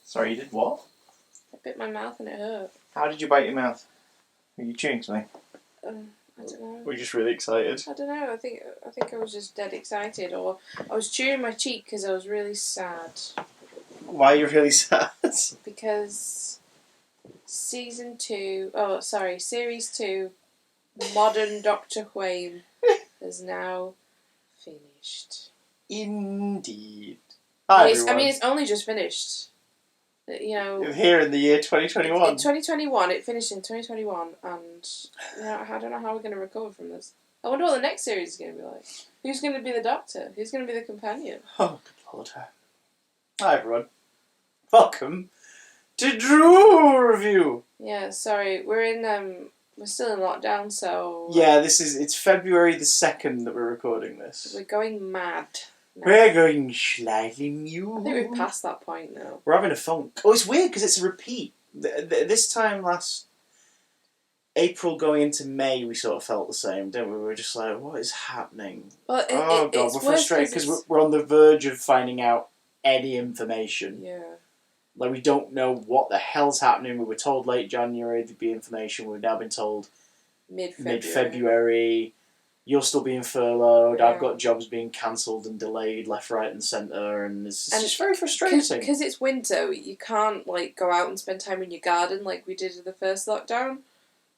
Sorry, you did what? I bit my mouth and it hurt. How did you bite your mouth? Were you chewing something? I don't know. Were you just really excited? I don't know. I think I was just dead excited, or I was chewing my cheek because I was really sad. Why are you really sad? Because Series 2, Modern Doctor Who is now finished. Indeed. Hi, everyone. It's only just finished. You know, here in the year 2021. In 2021, it finished in 2021, and I don't know how we're going to recover from this. I wonder what the next series is going to be like. Who's going to be the Doctor? Who's going to be the companion? Oh, good lord. Hi, everyone. Welcome to Drew Review. Yeah, sorry, we're still in lockdown, so... Yeah, it's February the 2nd that we're recording this. We're going mad now. We're going slightly new. I think we've passed that point now. We're having a funk. Oh, it's weird because it's a repeat. This time last April going into May, we sort of felt the same, didn't we? We were just like, what is happening? Well, God, we're frustrated because we're on the verge of finding out any information. Yeah. Like, we don't know what the hell's happening. We were told late January there'd be information. We've now been told mid-February. You're still being furloughed. Yeah. I've got jobs being cancelled and delayed left, right and centre. And it's just very frustrating. Because it's winter, you can't, go out and spend time in your garden like we did in the first lockdown.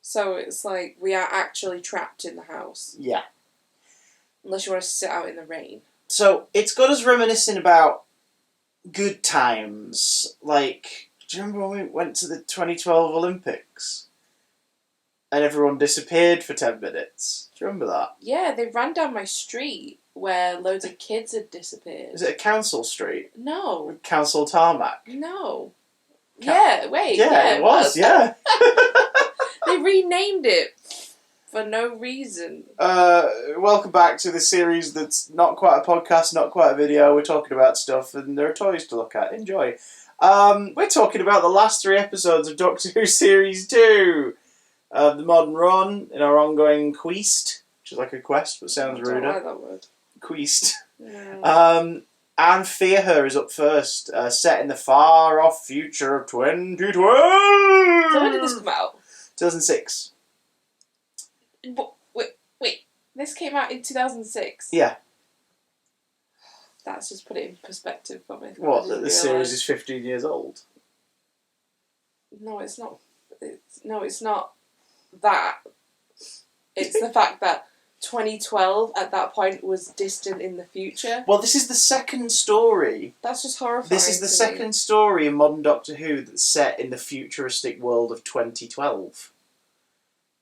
So it's like we are actually trapped in the house. Yeah. Unless you want to sit out in the rain. So it's got us reminiscing about good times. Like, do you remember when we went to the 2012 Olympics? And everyone disappeared for 10 minutes. Do you remember that? Yeah, they ran down my street where loads of kids had disappeared. Is it a council street? No. Council tarmac? No. Yeah, it was, yeah. They renamed it for no reason. Welcome back to the series that's not quite a podcast, not quite a video. We're talking about stuff and there are toys to look at. Enjoy. We're talking about the last 3 episodes of Doctor Who Series 2 of the Modern Run in our ongoing quest, which is like a quest but sounds ruder. I don't like that word. Quest. No. And Fear Her is up first, set in the far off future of 2012. So when did this come out? 2006. Wait. This came out in 2006? Yeah. That's just put it in perspective for me. What, that the series is 15 years old? No, it's not. It's not that. It's the fact that 2012 at that point was distant in the future. Well, this is the second story. That's just horrifying. This is the second story in modern Doctor Who that's set in the futuristic world of 2012.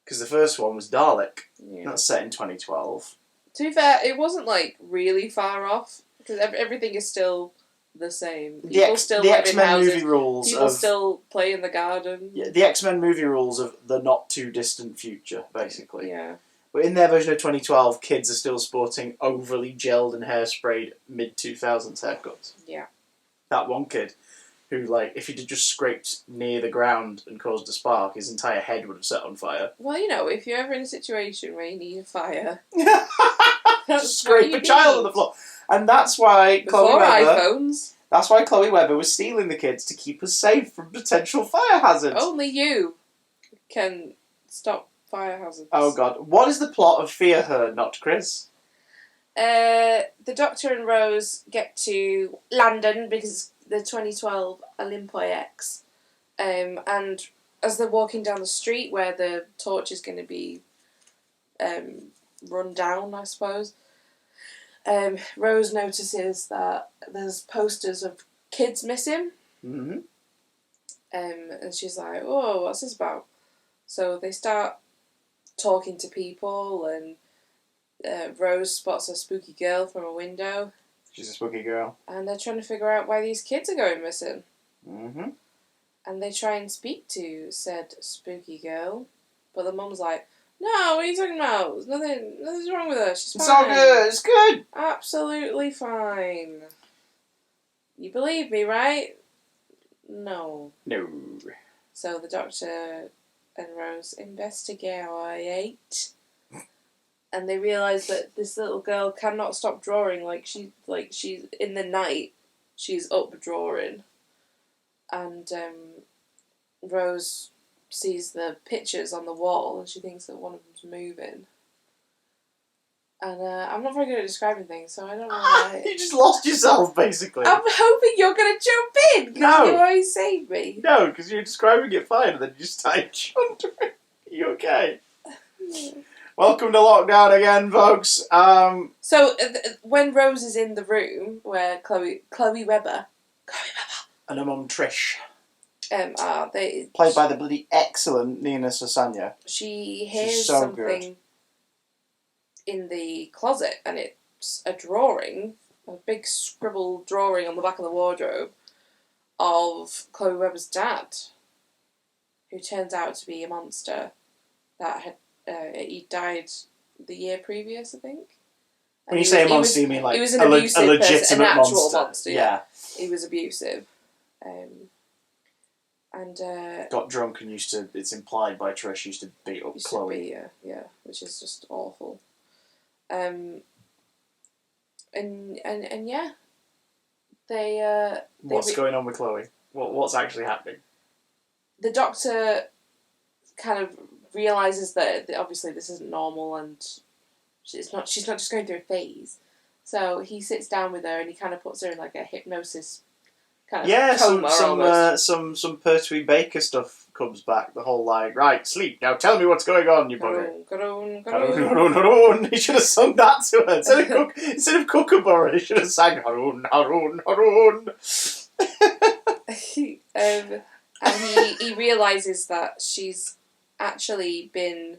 Because the first one was Dalek. Yeah. That's set in 2012. To be fair, it wasn't really far off because everything is still the same. People still live in houses. Movie rules. People still play in the garden. Yeah, the X-Men movie rules of the not too distant future, basically. Yeah. But in their version of 2012, kids are still sporting overly gelled and hairsprayed mid-2000s haircuts. Yeah. That one kid who, if he'd just scraped near the ground and caused a spark, his entire head would have set on fire. Well, if you're ever in a situation where you need a fire... just scrape a child on the floor. And that's why Before iPhones. That's why Chloe Webber was stealing the kids to keep us safe from potential fire hazards. Only you can stop fire hazards. Oh God. What is the plot of Fear Her, not Chris? The Doctor and Rose get to London because the 2012 Olympics. And as they're walking down the street where the torch is going to be run down, I suppose, Rose notices that there's posters of kids missing. Mm-hmm. And she's like, oh, what's this about? So they start talking to people, and Rose spots a spooky girl from a window. She's a spooky girl. And they're trying to figure out why these kids are going missing. Mm-hmm. And they try and speak to said spooky girl, but the mum's like, no, what are you talking about? There's nothing's wrong with her. She's fine. It's all good. It's good. Absolutely fine. You believe me, right? No. No. So the Doctor and Rose investigate, and they realise that this little girl cannot stop drawing. She's in the night. She's up drawing. and Rose sees the pictures on the wall, and she thinks that one of them's moving. And I'm not very good at describing things, so I don't know why. You just lost yourself, basically. I'm hoping you're going to jump in, because No. you always save me. No, because you're describing it fine, and then you just started chuntering. Are you okay? Welcome to lockdown again, folks. So when Rose is in the room where Chloe Webber, and her mum Trish, played by the bloody excellent Nina Sosanya. She hears so something good. in the closet, and it's a drawing, a big scribbled drawing on the back of the wardrobe of Chloe Webber's dad, who turns out to be a monster that had he died the year previous, I think. And when you say a monster, you mean like he was an a abusive legitimate person, an actual monster. Yeah. He was abusive. Got drunk and used to, it's implied by Trish, used to beat up Chloe. Yeah, which is just awful. And yeah, What's going on with Chloe? What's actually happening? The doctor kind of realizes that obviously this isn't normal, and she's not just going through a phase. So he sits down with her and he kind of puts her in like a hypnosis kind of coma. Some Pertwee Baker stuff comes back. The whole like, right, sleep, now tell me what's going on, you bugger. He should have sung that to her. Instead of Kookaburra, he should have sang Haroon, Haroon, Haroon. And he realises that she's actually been,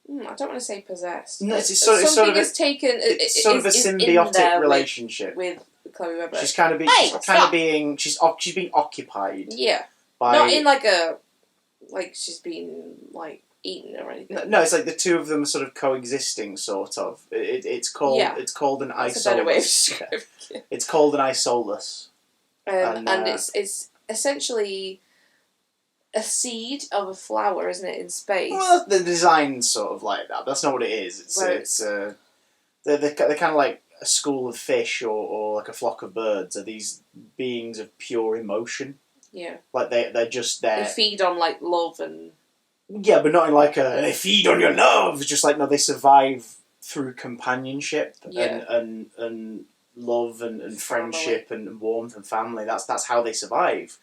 I don't want to say possessed. No, it's sort of a symbiotic relationship with Chloe Webber. She's being occupied. Yeah. Not in she's been like eaten or anything. No, it's like the two of them are sort of coexisting, sort of. It's called an isolus. That's a better way of describing it. It's called an isolus. And it's essentially a seed of a flower, isn't it, in space? Well, the design's sort of like that. That's not what it is. They're kind of like a school of fish or like a flock of birds. Are these beings of pure emotion? Yeah. Like they're just there. They feed on like love and. Yeah, but not in like they feed on your love. It's just like, no, they survive through companionship and love and friendship and warmth and family. That's how they survive.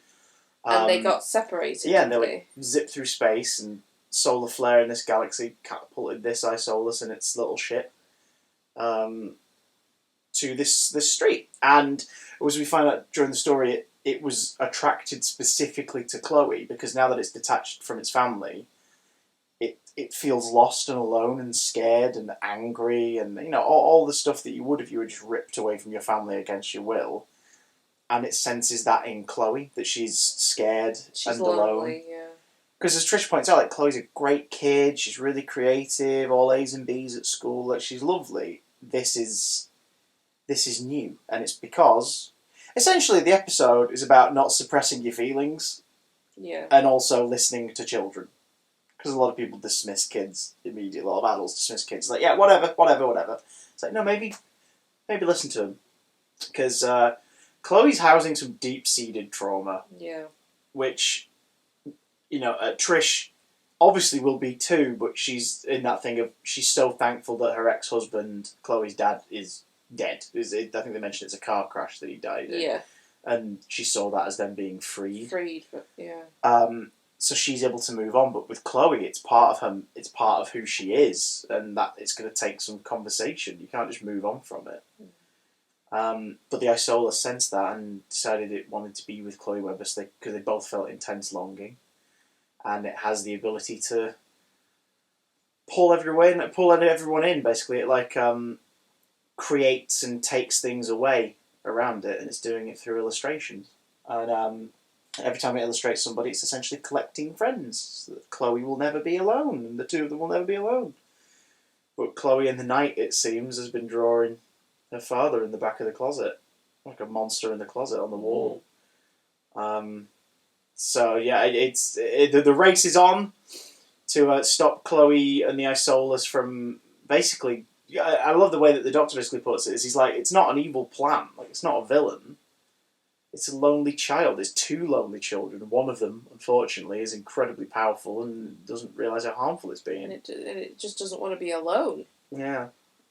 And they got separated. Yeah, and they like zip through space, and solar flare in this galaxy catapulted this isolus and its little ship to this street. And as we find out during the story, it was attracted specifically to Chloe because now that it's detached from its family, it feels lost and alone and scared and angry and all the stuff that you would if you were just ripped away from your family against your will. And it senses that in Chloe, that she's scared and lonely, alone. Because as Trish points out, like, Chloe's a great kid, she's really creative, all A's and B's at school, like, she's lovely. This is new. And it's because, essentially, the episode is about not suppressing your feelings. Yeah. And also listening to children. Because a lot of people dismiss kids immediately, a lot of adults dismiss kids. Like, yeah, whatever. It's like, no, maybe listen to them. Because, Chloe's housing some deep-seated trauma. Yeah. Which, Trish obviously will be too, but she's in that thing of she's so thankful that her ex-husband, Chloe's dad, is dead. I think they mentioned it's a car crash that he died in. Yeah. And she saw that as them being freed. But yeah. So she's able to move on, but with Chloe, it's part of her. It's part of who she is, and that it's going to take some conversation. You can't just move on from it. But the isolus sensed that and decided it wanted to be with Chloe Webber because they both felt intense longing, and it has the ability to pull everyone in. Basically, it creates and takes things away around it, and it's doing it through illustrations. And every time it illustrates somebody, it's essentially collecting friends. So that Chloe will never be alone, and the two of them will never be alone. But Chloe in the night, it seems, has been drawing her father in the back of the closet, like a monster in the closet on the wall. So yeah, the race is on to stop Chloe and the isolus from basically. I love the way that the Doctor basically puts it. He's like, it's not an evil plan. Like, it's not a villain. it's a lonely child. There's two lonely children. One of them, unfortunately, is incredibly powerful and doesn't realise how harmful it's being. And it just doesn't want to be alone. Yeah.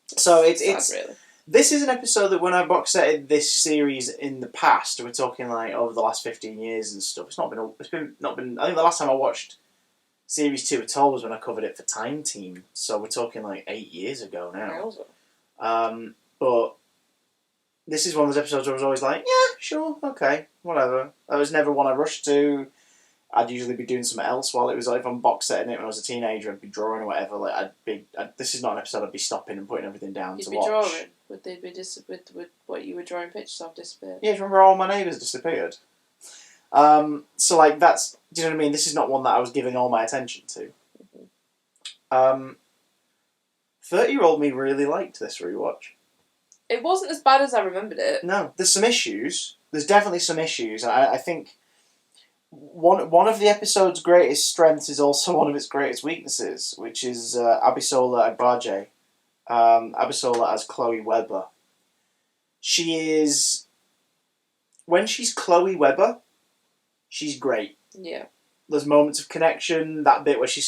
So it's sad, really. This is an episode that when I box setted this series in the past, we're talking like over the last 15 years and stuff. It's not been. I think the last time I watched Series 2 at all was when I covered it for Time Team. So we're talking like 8 years ago now. But this is one of those episodes where I was always like, yeah, sure, okay, whatever. I was never one I rushed to. I'd usually be doing something else while it was like, if I'm box setting it when I was a teenager, I'd be drawing or whatever. Like this is not an episode I'd be stopping and putting everything down to watch. You'd be drawing? Would they be would what you were drawing pictures of disappear? Yeah, remember all my neighbours disappeared. So like that's, do you know what I mean? This is not one that I was giving all my attention to. 30-year-old me really liked this rewatch. It wasn't as bad as I remembered it. No, there's some issues. There's definitely some issues. I think one of the episode's greatest strengths is also one of its greatest weaknesses, which is Abisola Agbaje. Abisola as Chloe Webber. She is... When she's Chloe Webber, she's great. Yeah. There's moments of connection, that bit where she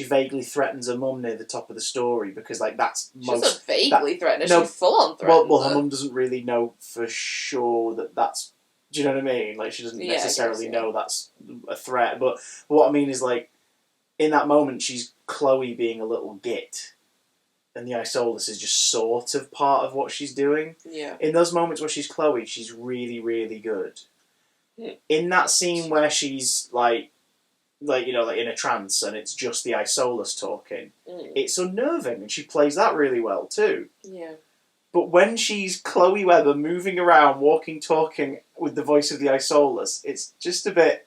vaguely threatens her mum near the top of the story, because like that's she doesn't vaguely threaten her, she full on threatens well, her mum doesn't really know for sure that's, do you know what I mean? Like she doesn't necessarily know that's a threat, but what I mean is like in that moment she's Chloe being a little git, and the Isolus is just sort of part of what she's doing. Yeah. In those moments where she's Chloe, she's really, really good. Yeah. In that scene where she's like you know, like in a trance and it's just the Isolus talking, it's unnerving, and she plays that really well too. Yeah. But when she's Chloe Webber moving around, walking, talking with the voice of the Isolus, it's just a bit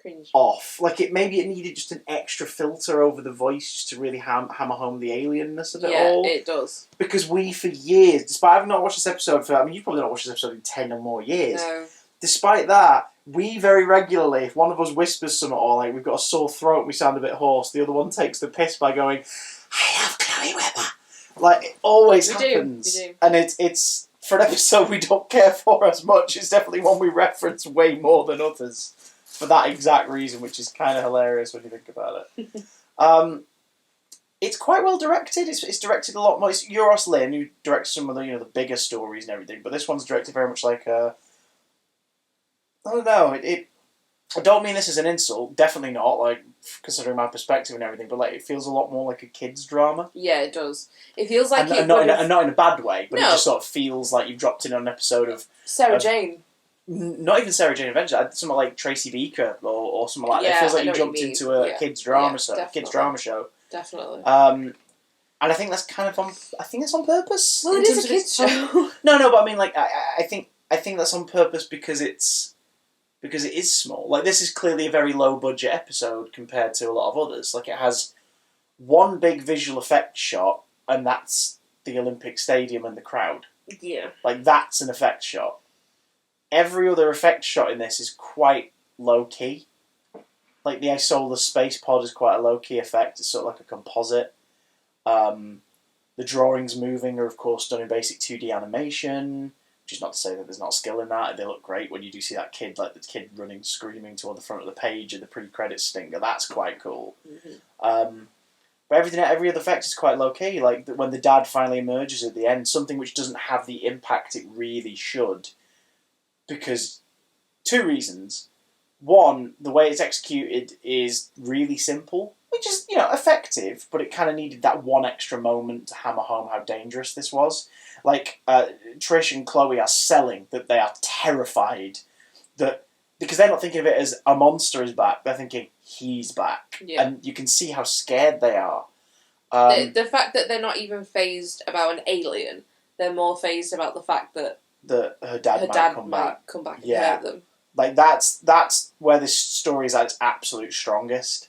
cringe. Off. Like maybe it needed just an extra filter over the voice just to really hammer home the alienness of it all. Yeah, it does. Because we, for years, despite having not watched this episode for, I mean, you've probably not watched this episode in 10 or more years. No. Despite that, we very regularly, if one of us whispers something or like we've got a sore throat and we sound a bit hoarse, the other one takes the piss by going, I love Chloe Webber. Like, it always happens. We do. And it's, for an episode we don't care for as much, it's definitely one we reference way more than others. For that exact reason, which is kind of hilarious when you think about it. It's quite well directed. It's directed a lot more. It's Euros Lyn, who directs some of the the bigger stories and everything, but this one's directed very much like a... I don't know. I don't mean this as an insult. Definitely not. Like considering my perspective and everything, but like it feels a lot more like a kids' drama. Yeah, it does. It feels like and not in a bad way, but it just sort of feels like you've dropped in on an episode of Sarah Jane. Not even Sarah Jane Adventure. Something like Tracy Beaker or something like that. It feels like you jumped into a kids' drama show. Definitely. And I think that's kind of on. I think it's on purpose. Well, it is a kids' show. No, but I mean, like, I think that's on purpose because it is small. Like, this is clearly a very low budget episode compared to a lot of others. Like, it has one big visual effect shot, and that's the Olympic Stadium and the crowd. Yeah. Like, that's an effect shot. Every other effect shot in this is quite low-key. Like, the Isolus space pod is quite a low-key effect. It's sort of like a composite. The drawings moving are, of course, done in basic 2D animation, which is not to say that there's not skill in that. They look great when you do see that kid, like the kid running, screaming toward the front of the page of the pre-credits stinger. That's quite cool. Mm-hmm. But every other effect is quite low-key. Like, when the dad finally emerges at the end, something which doesn't have the impact it really should. Because, two reasons. One, the way it's executed is really simple, which is, effective, but it kind of needed that one extra moment to hammer home how dangerous this was. Like, Trish and Chloe are selling that they are terrified because they're not thinking of it as a monster is back, they're thinking he's back. Yeah. And you can see how scared they are. The fact that they're not even fazed about an alien, they're more fazed about the fact that her dad might come back and hurt them. Like, that's where this story is at its absolute strongest.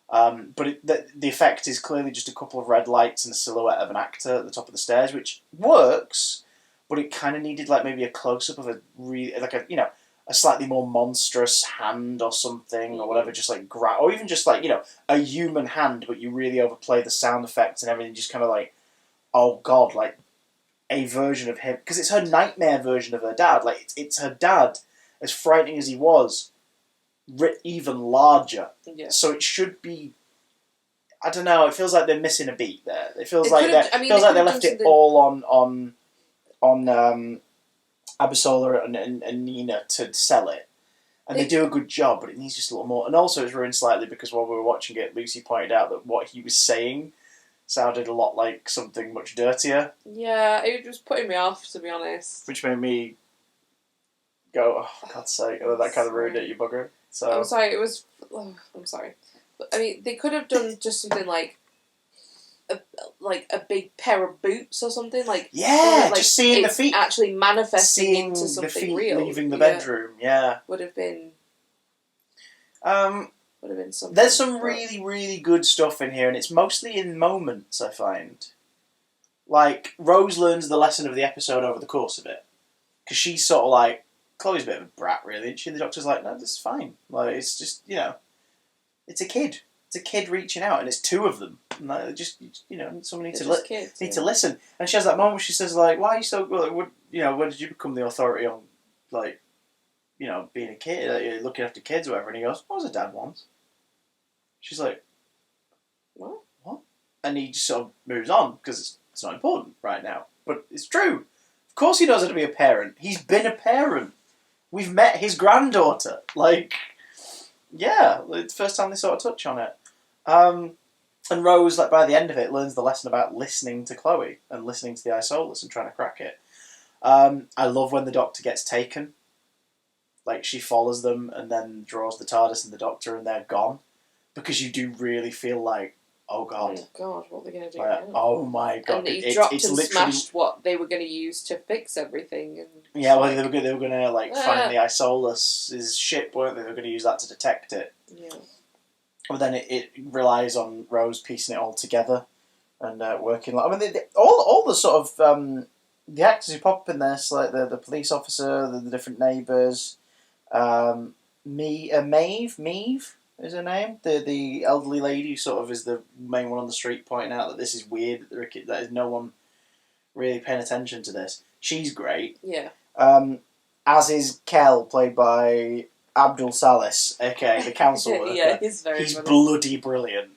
But the effect is clearly just a couple of red lights and a silhouette of an actor at the top of the stairs, which works, but it kind of needed like maybe a close-up of a slightly more monstrous hand or something, or whatever, just like or even just like, a human hand, but you really overplay the sound effects and everything, just kind of like, oh god, like a version of him, because it's her nightmare version of her dad. Like, it's her dad as frightening as he was, even larger. Yeah. So it should be. I don't know. It feels like they're missing a beat there. It feels They like could've- they left it something- all on Abisola and Nina to sell it. And they do a good job, but it needs just a little more. And also it's ruined slightly because while we were watching it, Lucy pointed out that what he was saying sounded a lot like something much dirtier. Yeah, it was putting me off, to be honest. Which made me go, oh, for God's sake, and then that kind of ruined it, you bugger. So I'm sorry, it was... Oh, I'm sorry. But, I mean, they could have done just something like a big pair of boots or something. Yeah, just seeing the feet. Actually manifesting seeing into something the feet real. leaving the bedroom, yeah. Would have been... Would have been something. There's some really, really good stuff in here, and it's mostly in moments, I find. Like, Rose learns the lesson of the episode over the course of it. Because she's sort of like, Chloe's a bit of a brat, really, isn't she? The doctor's like, no, this is fine. Like, it's just, it's a kid. It's a kid reaching out, and it's two of them. And like, someone needs to listen. And she has that moment where she says, like, why are you so, when did you become the authority on, like, being a kid, looking after kids or whatever? And he goes, what was a dad once? She's like, what? And he just sort of moves on, because it's not important right now. But it's true. Of course he knows how to be a parent. He's been a parent. We've met his granddaughter. Like, yeah, it's the first time they sort of touch on it. And Rose, like, by the end of it, learns the lesson about listening to Chloe and listening to the Isolus and trying to crack it. I love when the Doctor gets taken. Like, she follows them and then draws the TARDIS and the Doctor and they're gone. Because you do really feel like, oh God. Oh God, what are they going to do Like, now? oh my God. And he dropped and smashed what they were going to use to fix everything. And yeah, well, they were going to like find the Isolus' ship, weren't they? They were going to use that to detect it. Yeah. But then it relies on Rose piecing it all together and working. I mean, all the sort of the actors who pop up in this, like the police officer, the different neighbours, Maeve is her name, the elderly lady who sort of is the main one on the street, pointing out that this is weird, that there's no one really paying attention to this. She's great. Yeah. As is Kel, played by Abdul Salis, aka the council worker. Yeah, he's bloody brilliant.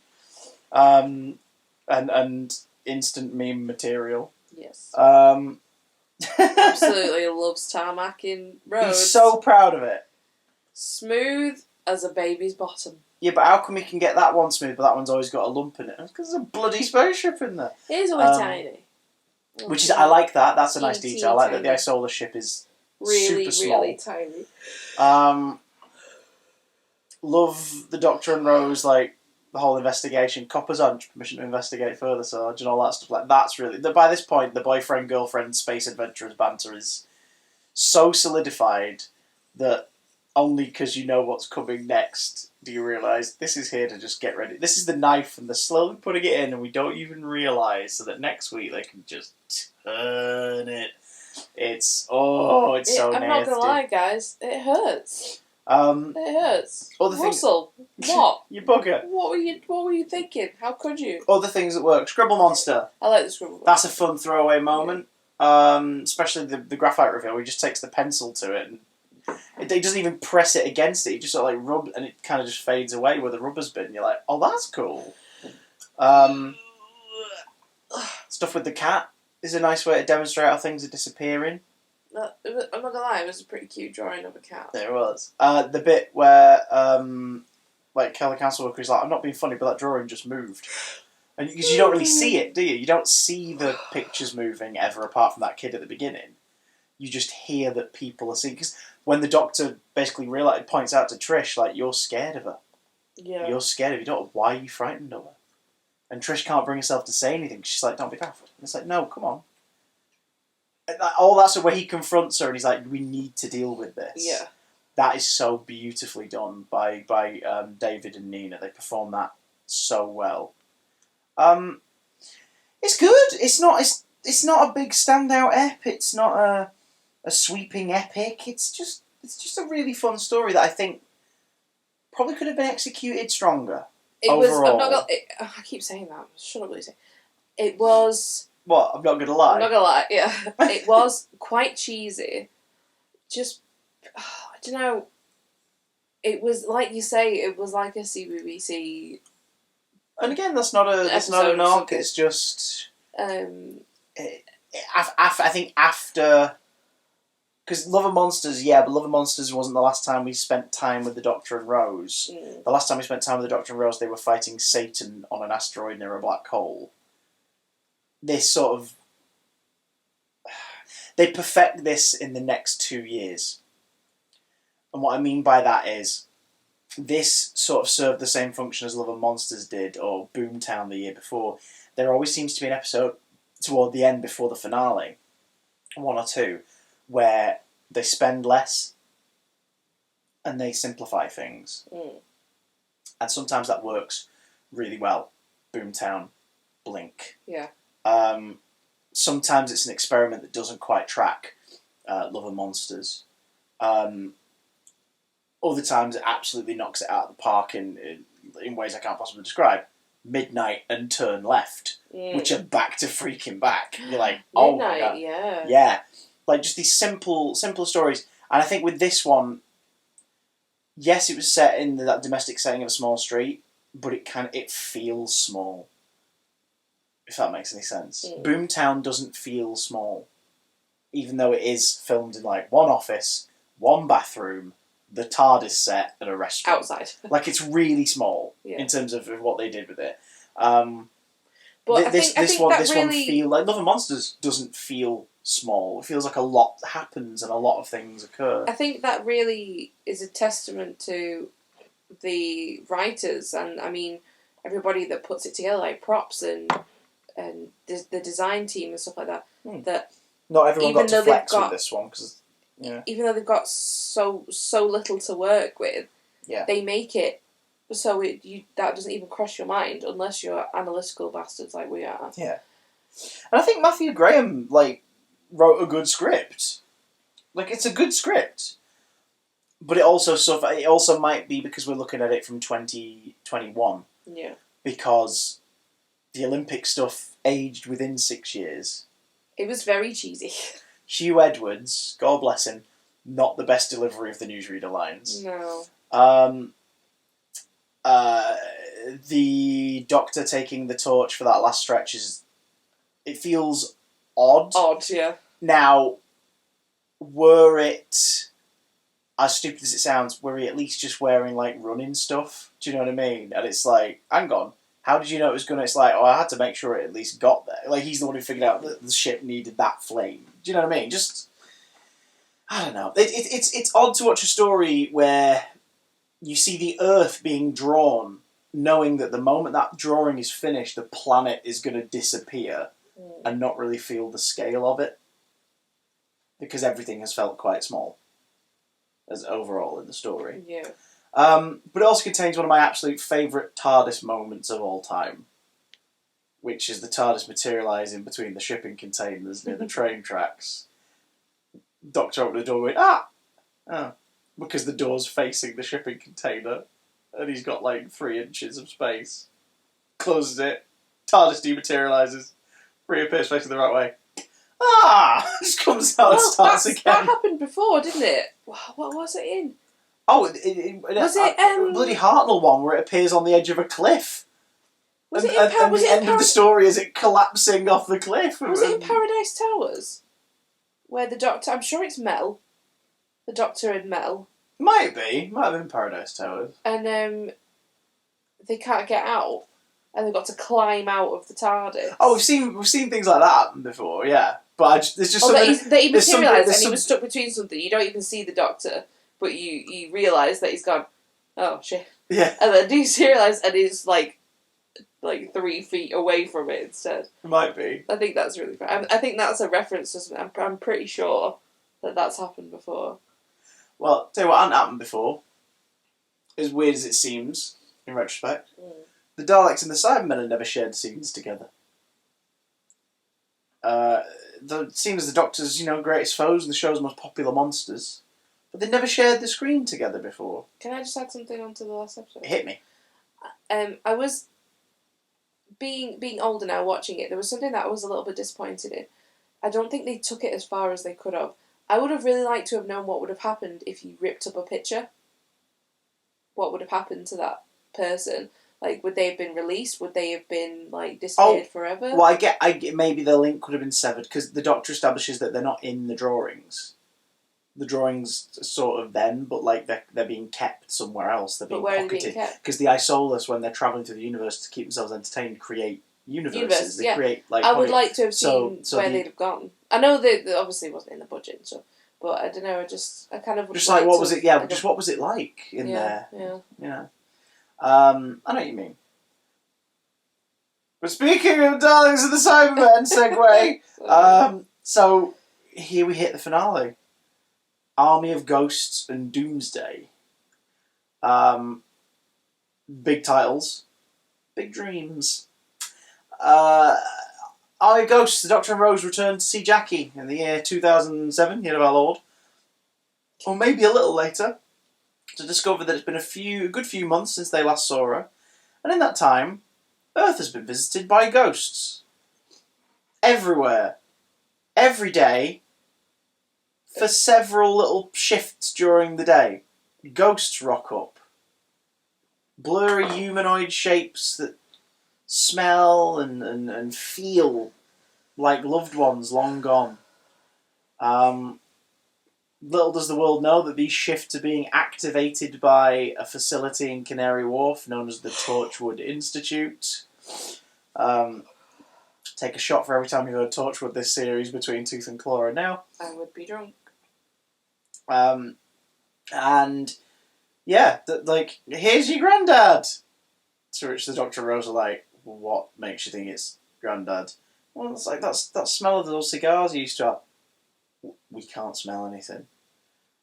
And instant meme material. Yes. Absolutely loves tarmac in roads. He's so proud of it. Smooth as a baby's bottom. Yeah, but how come he can get that one smooth, but that one's always got a lump in it? Because there's a bloody spaceship in there. It is always tiny. Which is, I like that. That's a nice Teeny, detail. I like that tiny. the Isola ship is Really, super small. really tiny. Love the Doctor and Rose, like, the whole investigation. Copper's on permission to investigate further, Sarge, and all that stuff. Like, that's really... By this point, the boyfriend-girlfriend space adventurers banter is so solidified that only because you know what's coming next do you realise this is here to just get ready. This is the knife, and they're slowly putting it in, and we don't even realise, so that next week they can just turn it. It's so nasty. I'm not going to lie, guys. It hurts. It hurts. Russell, what? You bugger. What were you thinking? How could you? Other things that work. Scribble Monster. I like the Scribble Monster. That's a fun throwaway moment. Especially the graphite reveal where he just takes the pencil to it and he doesn't even press it against it. He just sort of like rub and it kind of just fades away where the rubber's been. And you're like, oh, that's cool. Stuff with the cat is a nice way to demonstrate how things are disappearing. I'm not gonna lie, it was a pretty cute drawing of a cat. There it was. The bit where, like, Kelly Council Worker is like, I'm not being funny, but that drawing just moved. And because you don't really see it, do you? You don't see the pictures moving ever, apart from that kid at the beginning. You just hear that people are seeing. Because when the Doctor basically points out to Trish, like, you're scared of her. Yeah. You're scared of your daughter. Why are you frightened of her? And Trish can't bring herself to say anything. She's like, don't be daft. And it's like, no, come on. All that's where he confronts her and he's like, we need to deal with this. Yeah. That is so beautifully done by David and Nina. They perform that so well. It's good. It's not a big standout ep. It's not a sweeping epic. It's just a really fun story that I think probably could have been executed stronger. I keep saying that. Shut up, Lucy. It was... What? I'm not going to lie. I'm not going to lie, yeah. It was quite cheesy. Just... do you know, it was, like you say, it was like a CBBC... And again, that's not a knock, it's just... I think after... Because Love and Monsters, but Love and Monsters wasn't the last time we spent time with the Doctor and Rose. The last time we spent time with the Doctor and Rose, they were fighting Satan on an asteroid near a black hole. This sort of... They perfect this in the next 2 years. And what I mean by that is, this sort of served the same function as Love and Monsters did, or Boomtown the year before. There always seems to be an episode toward the end before the finale, 1 or 2, where they spend less and they simplify things. And sometimes that works really well. Boomtown, Blink. Yeah. Sometimes it's an experiment that doesn't quite track Love and Monsters. Other times it absolutely knocks it out of the park in ways I can't possibly describe. Midnight and Turn Left, which are back to freaking back. You're like, oh my god. Yeah. Like, just these simple stories. And I think with this one, yes, it was set in that domestic setting of a small street, but it feels small. If that makes any sense. Boomtown doesn't feel small. Even though it is filmed in, like, one office, one bathroom, the TARDIS set, and a restaurant. Outside. Like, it's really small in terms of what they did with it. But this one feels like Love and Monsters doesn't feel small. It feels like a lot happens and a lot of things occur. I think that really is a testament to the writers and, I mean, everybody that puts it together, like props and the design team and stuff like that. That not everyone got to flex with this one because even though they've got so little to work with, they make it so that doesn't even cross your mind unless you're analytical bastards like we are. Yeah, and I think Matthew Graham wrote a good script. Like, it's a good script, but it also might be because we're looking at it from 2021. Yeah, because the Olympic stuff aged within 6 years. It was very cheesy. Hugh Edwards, God bless him, not the best delivery of the newsreader lines. No. The Doctor taking the torch for that last stretch it feels odd. Odd, yeah. Now, were it, as stupid as it sounds, were he at least just wearing, like, running stuff? Do you know what I mean? And it's like, hang on, how did you know it was gonna... It's like, I had to make sure it at least got there. Like, he's the one who figured out that the ship needed that flame. Do you know what I mean? Just... I don't know. It's odd to watch a story where you see the Earth being drawn, knowing that the moment that drawing is finished, the planet is going to disappear, and not really feel the scale of it. Because everything has felt quite small, as overall in the story. Yeah. But it also contains one of my absolute favourite TARDIS moments of all time, which is the TARDIS materialising between the shipping containers near the train tracks. Doctor opened the door going, oh, because the door's facing the shipping container, and he's got like 3 inches of space. Closes it, TARDIS dematerialises, reappears facing the right way. Just comes out and starts again. That happened before, didn't it? What was it in? Oh, was it bloody Hartnell one where it appears on the edge of a cliff? Was it the end of the story is it collapsing off the cliff? Was it in Paradise Towers? Where the Doctor... I'm sure it's Mel. The Doctor and Mel. Might have been Paradise Towers. And they can't get out. And they've got to climb out of the TARDIS. Oh, we've seen things like that happen before, yeah. But there's just something... That he materialised and he was stuck between something. You don't even see the Doctor, but you realise that he's gone, oh, shit. Yeah. And then dematerialise and he's like 3 feet away from it instead. It might be. I think that's really fun. I think that's a reference to something. I'm pretty sure that's happened before. Well, tell you what hadn't happened before, as weird as it seems, in retrospect, the Daleks and the Cybermen have never shared scenes together. Seen as the Doctor's, greatest foes and the show's most popular monsters, but they've never shared the screen together before. Can I just add something onto the last episode? Hit me. I was... Being older now, watching it, there was something that I was a little bit disappointed in. I don't think they took it as far as they could have. I would have really liked to have known what would have happened if you ripped up a picture. What would have happened to that person? Like, would they have been released? Would they have been, like, disappeared forever? Well, I get maybe the link could have been severed, because the Doctor establishes that they're not in the drawings. The drawings are sort of them, but, like, they're being kept somewhere else. They're being pocketed. Are they being kept? Because the Isolas, when they're travelling through the universe to keep themselves entertained, create universes. They create, like... I would like to have seen where they'd have gone. I know that obviously it wasn't in the budget and stuff, but I don't know, I kind of would just like, what was it, just what was it like in there? Yeah. I know what you mean. But speaking of Darlings of the Cybermen segue, so here we hit the finale. Army of Ghosts and Doomsday. Big titles, big dreams. Army of Ghosts, the Doctor and Rose return to see Jackie in the year 2007, year of our Lord. Or maybe a little later, to discover that it's been a good few months since they last saw her. And in that time, Earth has been visited by ghosts. Everywhere. Every day. For several little shifts during the day. Ghosts rock up. Blurry humanoid shapes that smell and feel like loved ones long gone. Little does the world know that these shifts are being activated by a facility in Canary Wharf known as the Torchwood Institute. Take a shot for every time you heard Torchwood this series between Tooth and Claw and now. I would be drunk. And yeah, here's your granddad. To which the Doctor and Rose are like, what makes you think it's granddad? Well, it's like, that smell of those cigars you used to have. We can't smell anything.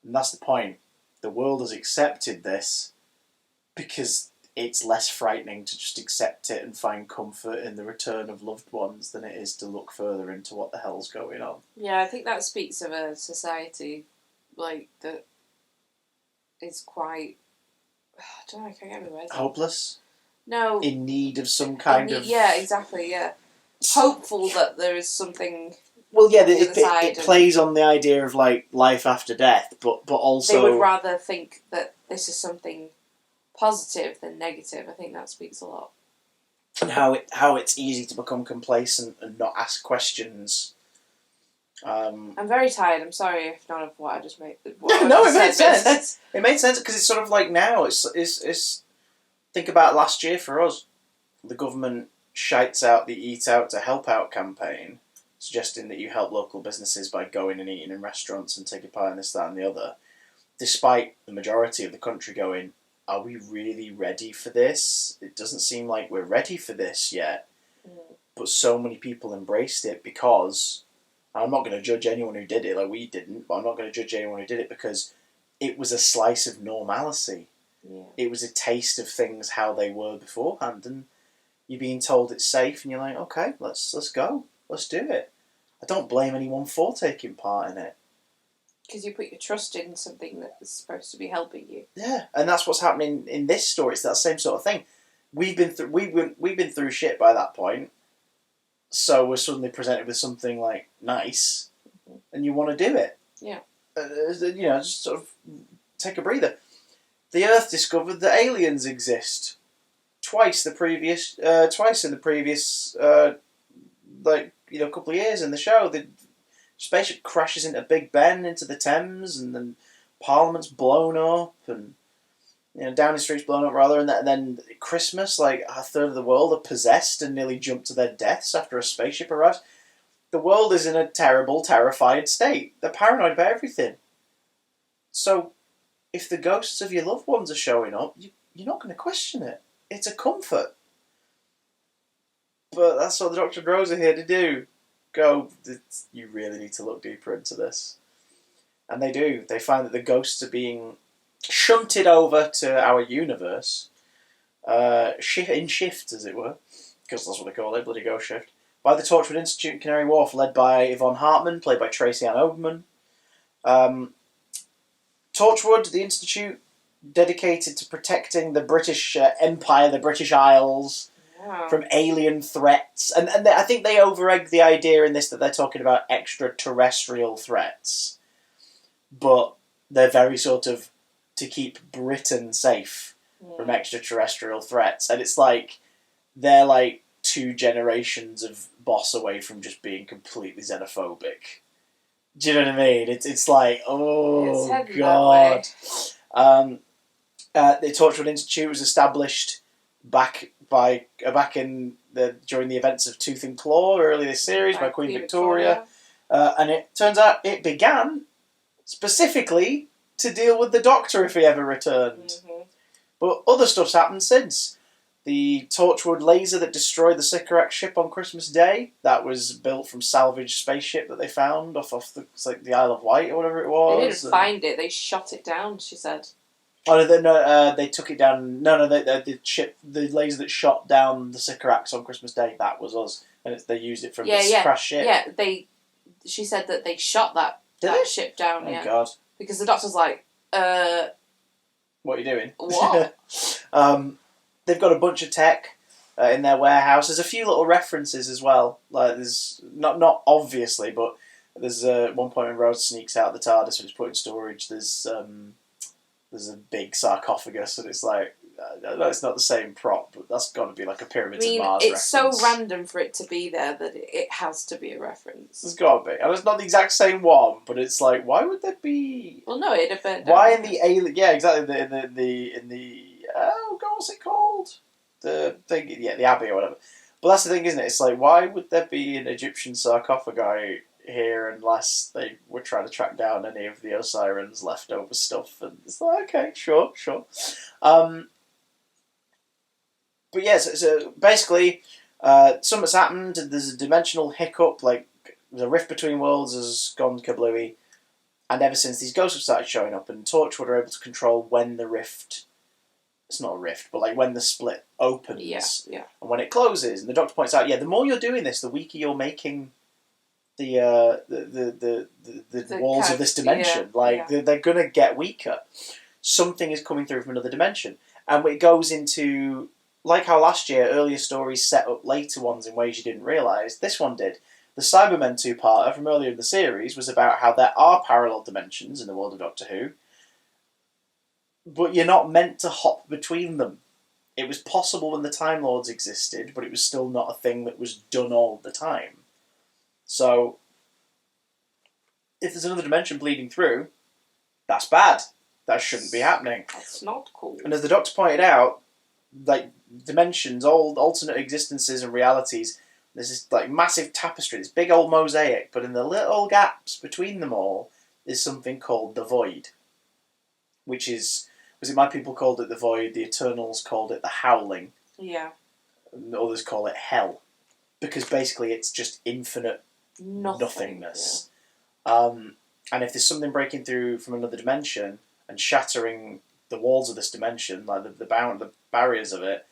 And that's the point. The world has accepted this because it's less frightening to just accept it and find comfort in the return of loved ones than it is to look further into what the hell's going on. Yeah, I think that speaks of a society, like, that is quite... I don't know, I can't get my words. Hopeless? No. In need of some kind of... Yeah, exactly, yeah. Hopeful that there is something... Well, yeah, it plays on the idea of, like, life after death, but also... They would rather think that this is something positive than negative. I think that speaks a lot. And how it's easy to become complacent and not ask questions. I'm very tired. I'm sorry if none of what I just made... No, it made sense. It made sense because it's sort of like now. It's think about last year for us. The government shites out the Eat Out to Help Out campaign, suggesting that you help local businesses by going and eating in restaurants and taking part in this, that and the other, despite the majority of the country going, are we really ready for this? It doesn't seem like we're ready for this yet. But so many people embraced it because, I'm not going to judge anyone who did it, like we didn't, but I'm not going to judge anyone who did it because it was a slice of normalcy. Yeah. It was a taste of things how they were beforehand, and you're being told it's safe and you're like, okay, let's go. Let's do it. I don't blame anyone for taking part in it. Because you put your trust in something that's supposed to be helping you. Yeah, and that's what's happening in this story. It's that same sort of thing. We've been through shit by that point, so we're suddenly presented with something like nice, and you want to do it. Yeah. Just sort of take a breather. The Earth discovered that aliens exist. Twice in the previous couple of years in the show. The spaceship crashes into Big Ben, into the Thames, and then Parliament's blown up, and Downing Street's blown up rather, and then Christmas, like a third of the world are possessed and nearly jump to their deaths after a spaceship arrives. The world is in a terrible, terrified state. They're paranoid about everything. So, if the ghosts of your loved ones are showing up, you're not going to question it. It's a comfort. But that's what the Doctor and Rose are here to do. You really need to look deeper into this. And they do. They find that the ghosts are being shunted over to our universe, in shifts, as it were, because that's what they call it, bloody ghost shift, by the Torchwood Institute in Canary Wharf, led by Yvonne Hartman, played by Tracy Ann Oberman. Torchwood, the Institute, dedicated to protecting the British Empire, the British Isles, from alien threats. And I think they over-egg the idea in this that they're talking about extraterrestrial threats. but they're very sort of to keep Britain safe from extraterrestrial threats. And it's like, they're like 2 generations of boss away from just being completely xenophobic. Do you know what I mean? It's like, oh, it's God. The Torchwood Institute was established back in during the events of Tooth and Claw early this series by Queen Victoria. And it turns out it began specifically to deal with the Doctor if he ever returned. Mm-hmm. But other stuff's happened since. The Torchwood laser that destroyed the Sycorax ship on Christmas Day, that was built from salvaged spaceship that they found off the Isle of Wight or whatever it was. They didn't find it, they shot it down, she said. Oh, no, they took it down. No, the laser that shot down the Sycorax on Christmas Day, that was us. And they used it from this crashed ship. Yeah, she said that they shot that ship down, Oh, God. Because the Doctor's like, what are you doing? What? They've got a bunch of tech in their warehouse. There's a few little references as well. Like, there's not obviously, but there's one point when Rose sneaks out the TARDIS when it's put in storage. There's a big sarcophagus, and it's like, it's not the same prop, but that's got to be like a Pyramids of Mars it's reference. so random for it to be there that it has to be a reference. There's got to be. And it's not the exact same one, but it's like, why would there be... Well, no, it'd have been... Why in the alien... Yeah, exactly. In the oh, God, what's it called? The thing... Yeah, the Abbey or whatever. But that's the thing, isn't it? It's like, why would there be an Egyptian sarcophagi here unless they were trying to track down any of the Osiris leftover stuff? And it's like, okay, sure. But yeah, so basically, something's happened, and there's a dimensional hiccup, like, the rift between worlds has gone kablooey, and ever since these ghosts have started showing up, and Torchwood are able to control when the rift... It's not a rift, but like when the split opens, yeah. And when it closes, and the Doctor points out, the more you're doing this, the weaker you're making the walls of this dimension. They're gonna get weaker. Something is coming through from another dimension, and it goes into, like how last year earlier stories set up later ones in ways you didn't realise. This one did. The Cybermen two-parter from earlier in the series was about how there are parallel dimensions in the world of Doctor Who, but you're not meant to hop between them. It was possible when the Time Lords existed, but it was still not a thing that was done all the time. So, if there's another dimension bleeding through, that's bad. That shouldn't be happening. That's not cool. And as the Doctor pointed out, like, dimensions, old alternate existences and realities, there's this like massive tapestry, this big old mosaic, but in the little gaps between them all is something called the Void. Which is... Was it my people called it the Void, the Eternals called it the Howling. Yeah. And others call it Hell. Because basically it's just infinite nothingness. Yeah. And if there's something breaking through from another dimension and shattering the walls of this dimension, like the barriers of it,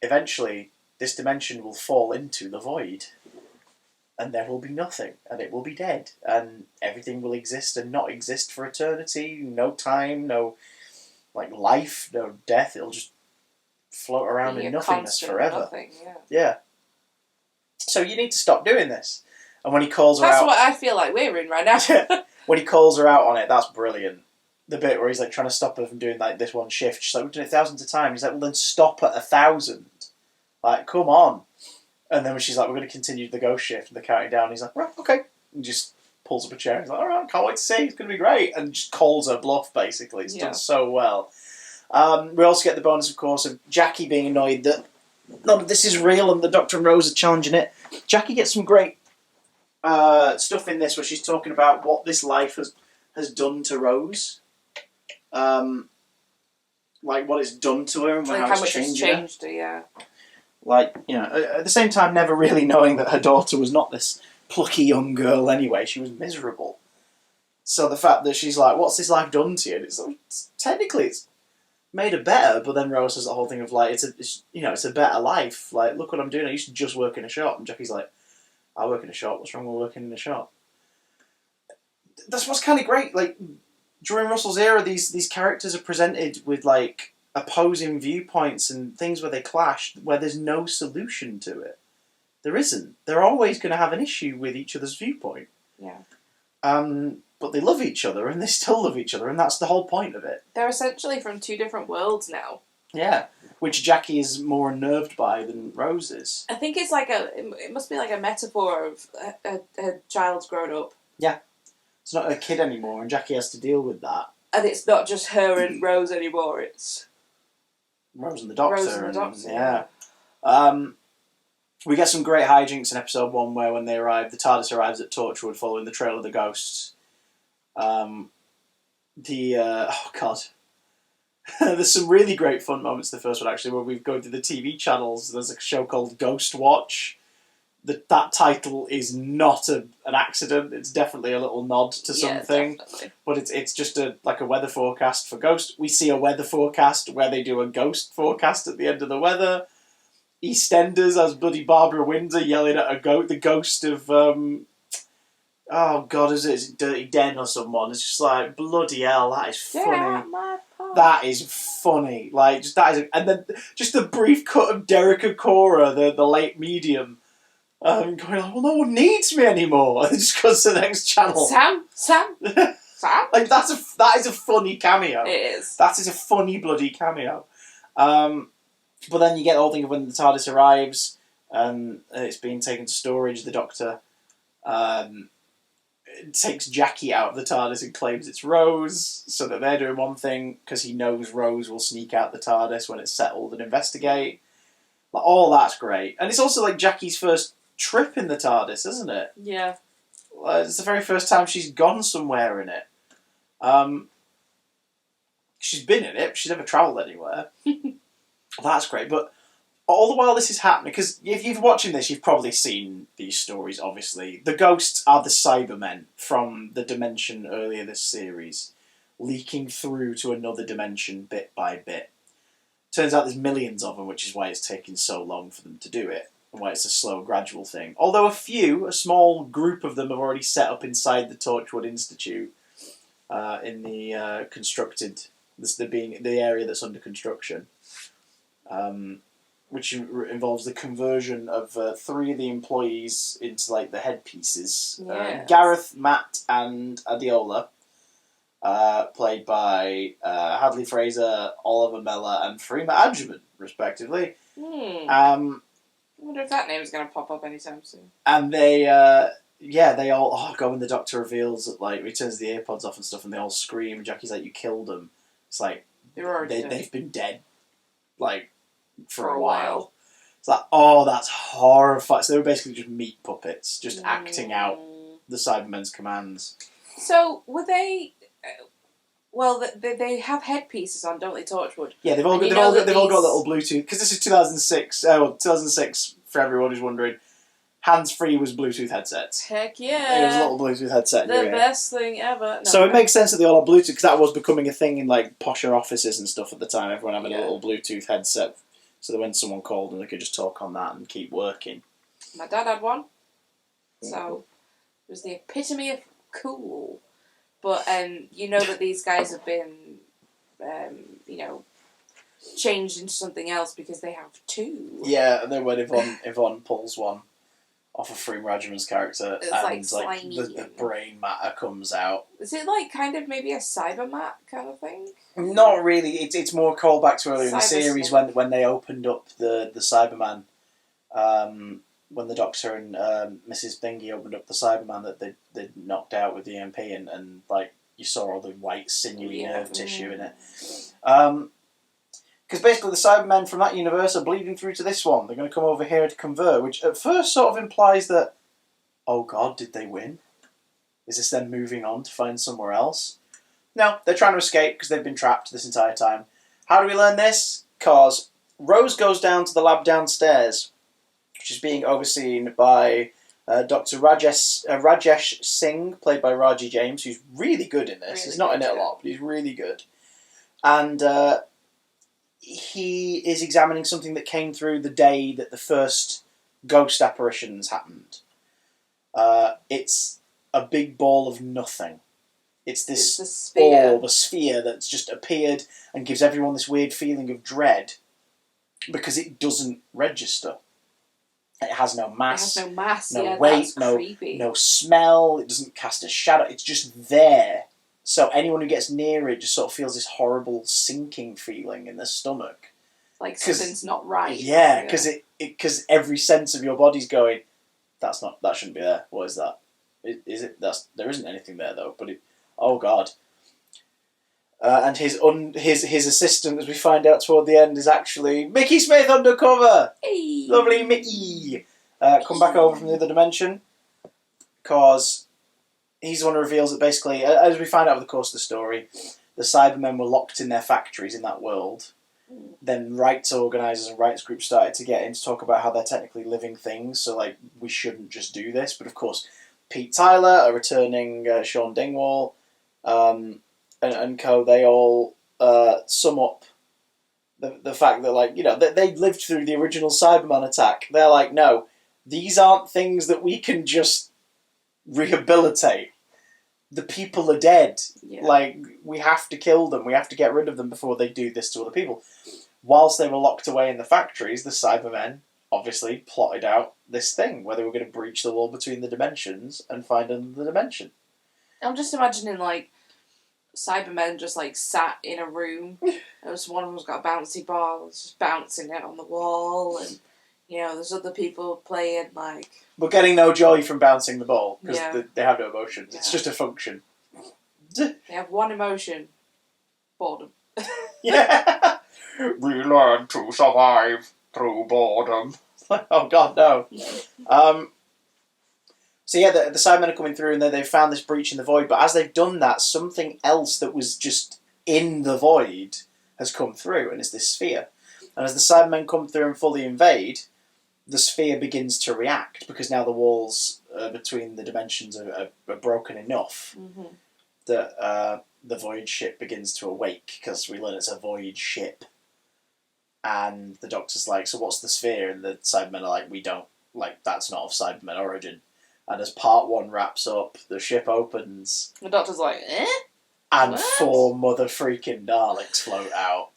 eventually this dimension will fall into the Void. And there will be nothing. And it will be dead. And everything will exist and not exist for eternity. No time, no... like life, no death, it'll just float around in nothingness forever. Nothing, yeah. So you need to stop doing this. And when he calls her out... That's what I feel like we're in right now. When he calls her out on it, that's brilliant. The bit where he's like trying to stop her from doing like this one shift. She's like, we've done it thousands of times. He's like, well then stop at 1,000. Like, come on. And then when she's like, we're going to continue the ghost shift and the counting down, he's like, right, okay. And just pulls up a chair. He's like, all right, can't wait to see. It's going to be great. And just calls her bluff, basically. It's done so well. We also get the bonus, of course, of Jackie being annoyed that none of this is real and the Doctor and Rose are challenging it. Jackie gets some great stuff in this where she's talking about what this life has done to Rose. Like what it's done to her and like how much it's changed her, yeah. Like, you know, at the same time never really knowing that her daughter was not this plucky young girl anyway. She was miserable. So the fact that she's like, what's this life done to you? And it's technically it's made her better, but then Rose has the whole thing of like, it's a better life. Like, look what I'm doing. I used to just work in a shop. And Jackie's like, I work in a shop. What's wrong with working in a shop? That's what's kind of great. Like, during Russell's era, these characters are presented with like opposing viewpoints and things where they clash, where there's no solution to it. There isn't. They're always going to have an issue with each other's viewpoint. Yeah. but they love each other, and they still love each other, and that's the whole point of it. They're essentially from two different worlds now. Yeah, which Jackie is more unnerved by than Rose is. I think it's like it must be like a metaphor of a child's grown up. Yeah. It's not a kid anymore, and Jackie has to deal with that. And it's not just her and Rose anymore, it's... Rose and the Doctor. Rose and the Doctor, yeah. We get some great hijinks in episode 1 where when they arrive, the TARDIS arrives at Torchwood following the trail of the ghosts. Oh God. There's some really great fun moments in the first one, actually, where we go to the TV channels. There's a show called Ghost Watch. That title is not an accident. It's definitely a little nod to something. Definitely. But it's just a weather forecast for Ghost. We see a weather forecast where they do a ghost forecast at the end of the weather. EastEnders as bloody Barbara Windsor yelling at the ghost of oh God, is it Dirty Den or someone? It's just like bloody hell. That is funny. That is funny. Like just and then just the brief cut of Derek Acora, the late medium. Going like, well, no one needs me anymore. And it just goes to the next channel. Sam. Like that is a funny cameo. It is. That is a funny bloody cameo. But then you get the whole thing of when the TARDIS arrives and it's being taken to storage. The Doctor takes Jackie out of the TARDIS and claims it's Rose, so that they're doing one thing because he knows Rose will sneak out the TARDIS when it's settled and investigate. Like, all that's great, and it's also like Jackie's first trip in the TARDIS, isn't it? Yeah. It's the very first time she's gone somewhere in it. She's been in it, but she's never travelled anywhere. That's great, but all the while this is happening, because if you're watching this, you've probably seen these stories, obviously. The ghosts are the Cybermen from the dimension earlier this series, leaking through to another dimension bit by bit. Turns out there's millions of them, which is why it's taking so long for them to do it, and why it's a slow, gradual thing. Although a small group of them have already set up inside the Torchwood Institute, in the constructed, the area that's under construction, which involves the conversion of 3 of the employees into like the headpieces. Yes. Gareth, Matt, and Adiola, played by Hadley Fraser, Oliver Meller, and Freema Agyeman, respectively. I wonder if that name is going to pop up anytime soon. And they all go when the Doctor reveals that, like, he turns the earpods off and stuff, and they all scream. And Jackie's like, "You killed them." It's like they've been dead, like, for a while. It's like, oh, that's horrifying. So they were basically just meat puppets, just acting out the Cybermen's commands. So were they? Well, they have headpieces on, don't they, Torchwood? Yeah, they've all got little Bluetooth, because this is 2006. 2006 for everyone who's wondering. Hands-free was Bluetooth headsets. Heck yeah! It was a little Bluetooth headset. The best thing ever. No, so it makes sense that they all have Bluetooth, because that was becoming a thing in like posher offices and stuff at the time. Everyone having a little Bluetooth headset, so that when someone called them, they could just talk on that and keep working. My dad had one, so it was the epitome of cool. But you know that these guys have been, changed into something else because they have 2. Yeah, and then when Yvonne pulls one off of Freema Agyeman's character, it's and the brain matter comes out. Is it like kind of maybe a cybermat kind of thing? Not really. It's more a callback to earlier in the series when they opened up the Cyberman. When the Doctor and Mrs. Thingy opened up the Cyberman that they'd knocked out with the EMP, and like you saw all the white sinewy nerve tissue in it. Because basically the Cybermen from that universe are bleeding through to this one. They're going to come over here to convert, which at first sort of implies that, oh God, did they win? Is this them moving on to find somewhere else? No, they're trying to escape because they've been trapped this entire time. How do we learn this? Because Rose goes down to the lab downstairs, which is being overseen by Dr. Rajesh Singh, played by Raji James, who's really good in this. He's not in it a lot, but he's really good. And he is examining something that came through the day that the first ghost apparitions happened. It's a big ball of nothing. It's this orb, a sphere that's just appeared and gives everyone this weird feeling of dread because it doesn't register. It has no mass. It has no mass. No yeah, weight. That's creepy. No smell. It doesn't cast a shadow. It's just there. So anyone who gets near it just sort of feels this horrible sinking feeling in the stomach. Like something's not right. Yeah, because every sense of your body's going, that shouldn't be there. What is that? Is it? There isn't anything there though. But oh god. And his assistant, as we find out toward the end, is actually Mickey Smith undercover. Hey. Lovely Mickey. Come back over from the other dimension, because he's the one who reveals that basically, as we find out over the course of the story, the Cybermen were locked in their factories in that world. Then rights organisers and rights groups started to get in to talk about how they're technically living things, so like we shouldn't just do this. But of course, Pete Tyler, a returning Sean Dingwall, and co, they all sum up the fact that, like, you know, they lived through the original Cyberman attack. They're like, no, these aren't things that we can just rehabilitate. The people are dead. Yeah. Like, we have to kill them. We have to get rid of them before they do this to other people. Whilst they were locked away in the factories, the Cybermen obviously plotted out this thing where they were going to breach the wall between the dimensions and find another dimension. I'm just imagining, like, Cybermen just, like, sat in a room. One of them's got a bouncy ball, just bouncing it on the wall, and, you know, there's other people playing, like... But getting no joy from bouncing the ball, because Yeah. they have no emotions. Yeah. It's just a function. They have one emotion. Boredom. Yeah! We learn to survive through boredom. Oh god, no. So yeah, the Cybermen are coming through, and they found this breach in the void, but as they've done that, something else that was just in the void has come through, and it's this sphere. And as the Cybermen come through and fully invade, the sphere begins to react, because now the walls between the dimensions are broken enough that the void ship begins to awake, because we learn it's a void ship. And the Doctor's like, so what's the sphere? And the Cybermen are like, we don't, like, that's not of Cybermen origin. And as part one wraps up, the ship opens. The Doctor's like, eh? And What? 4 mother freaking Daleks float out.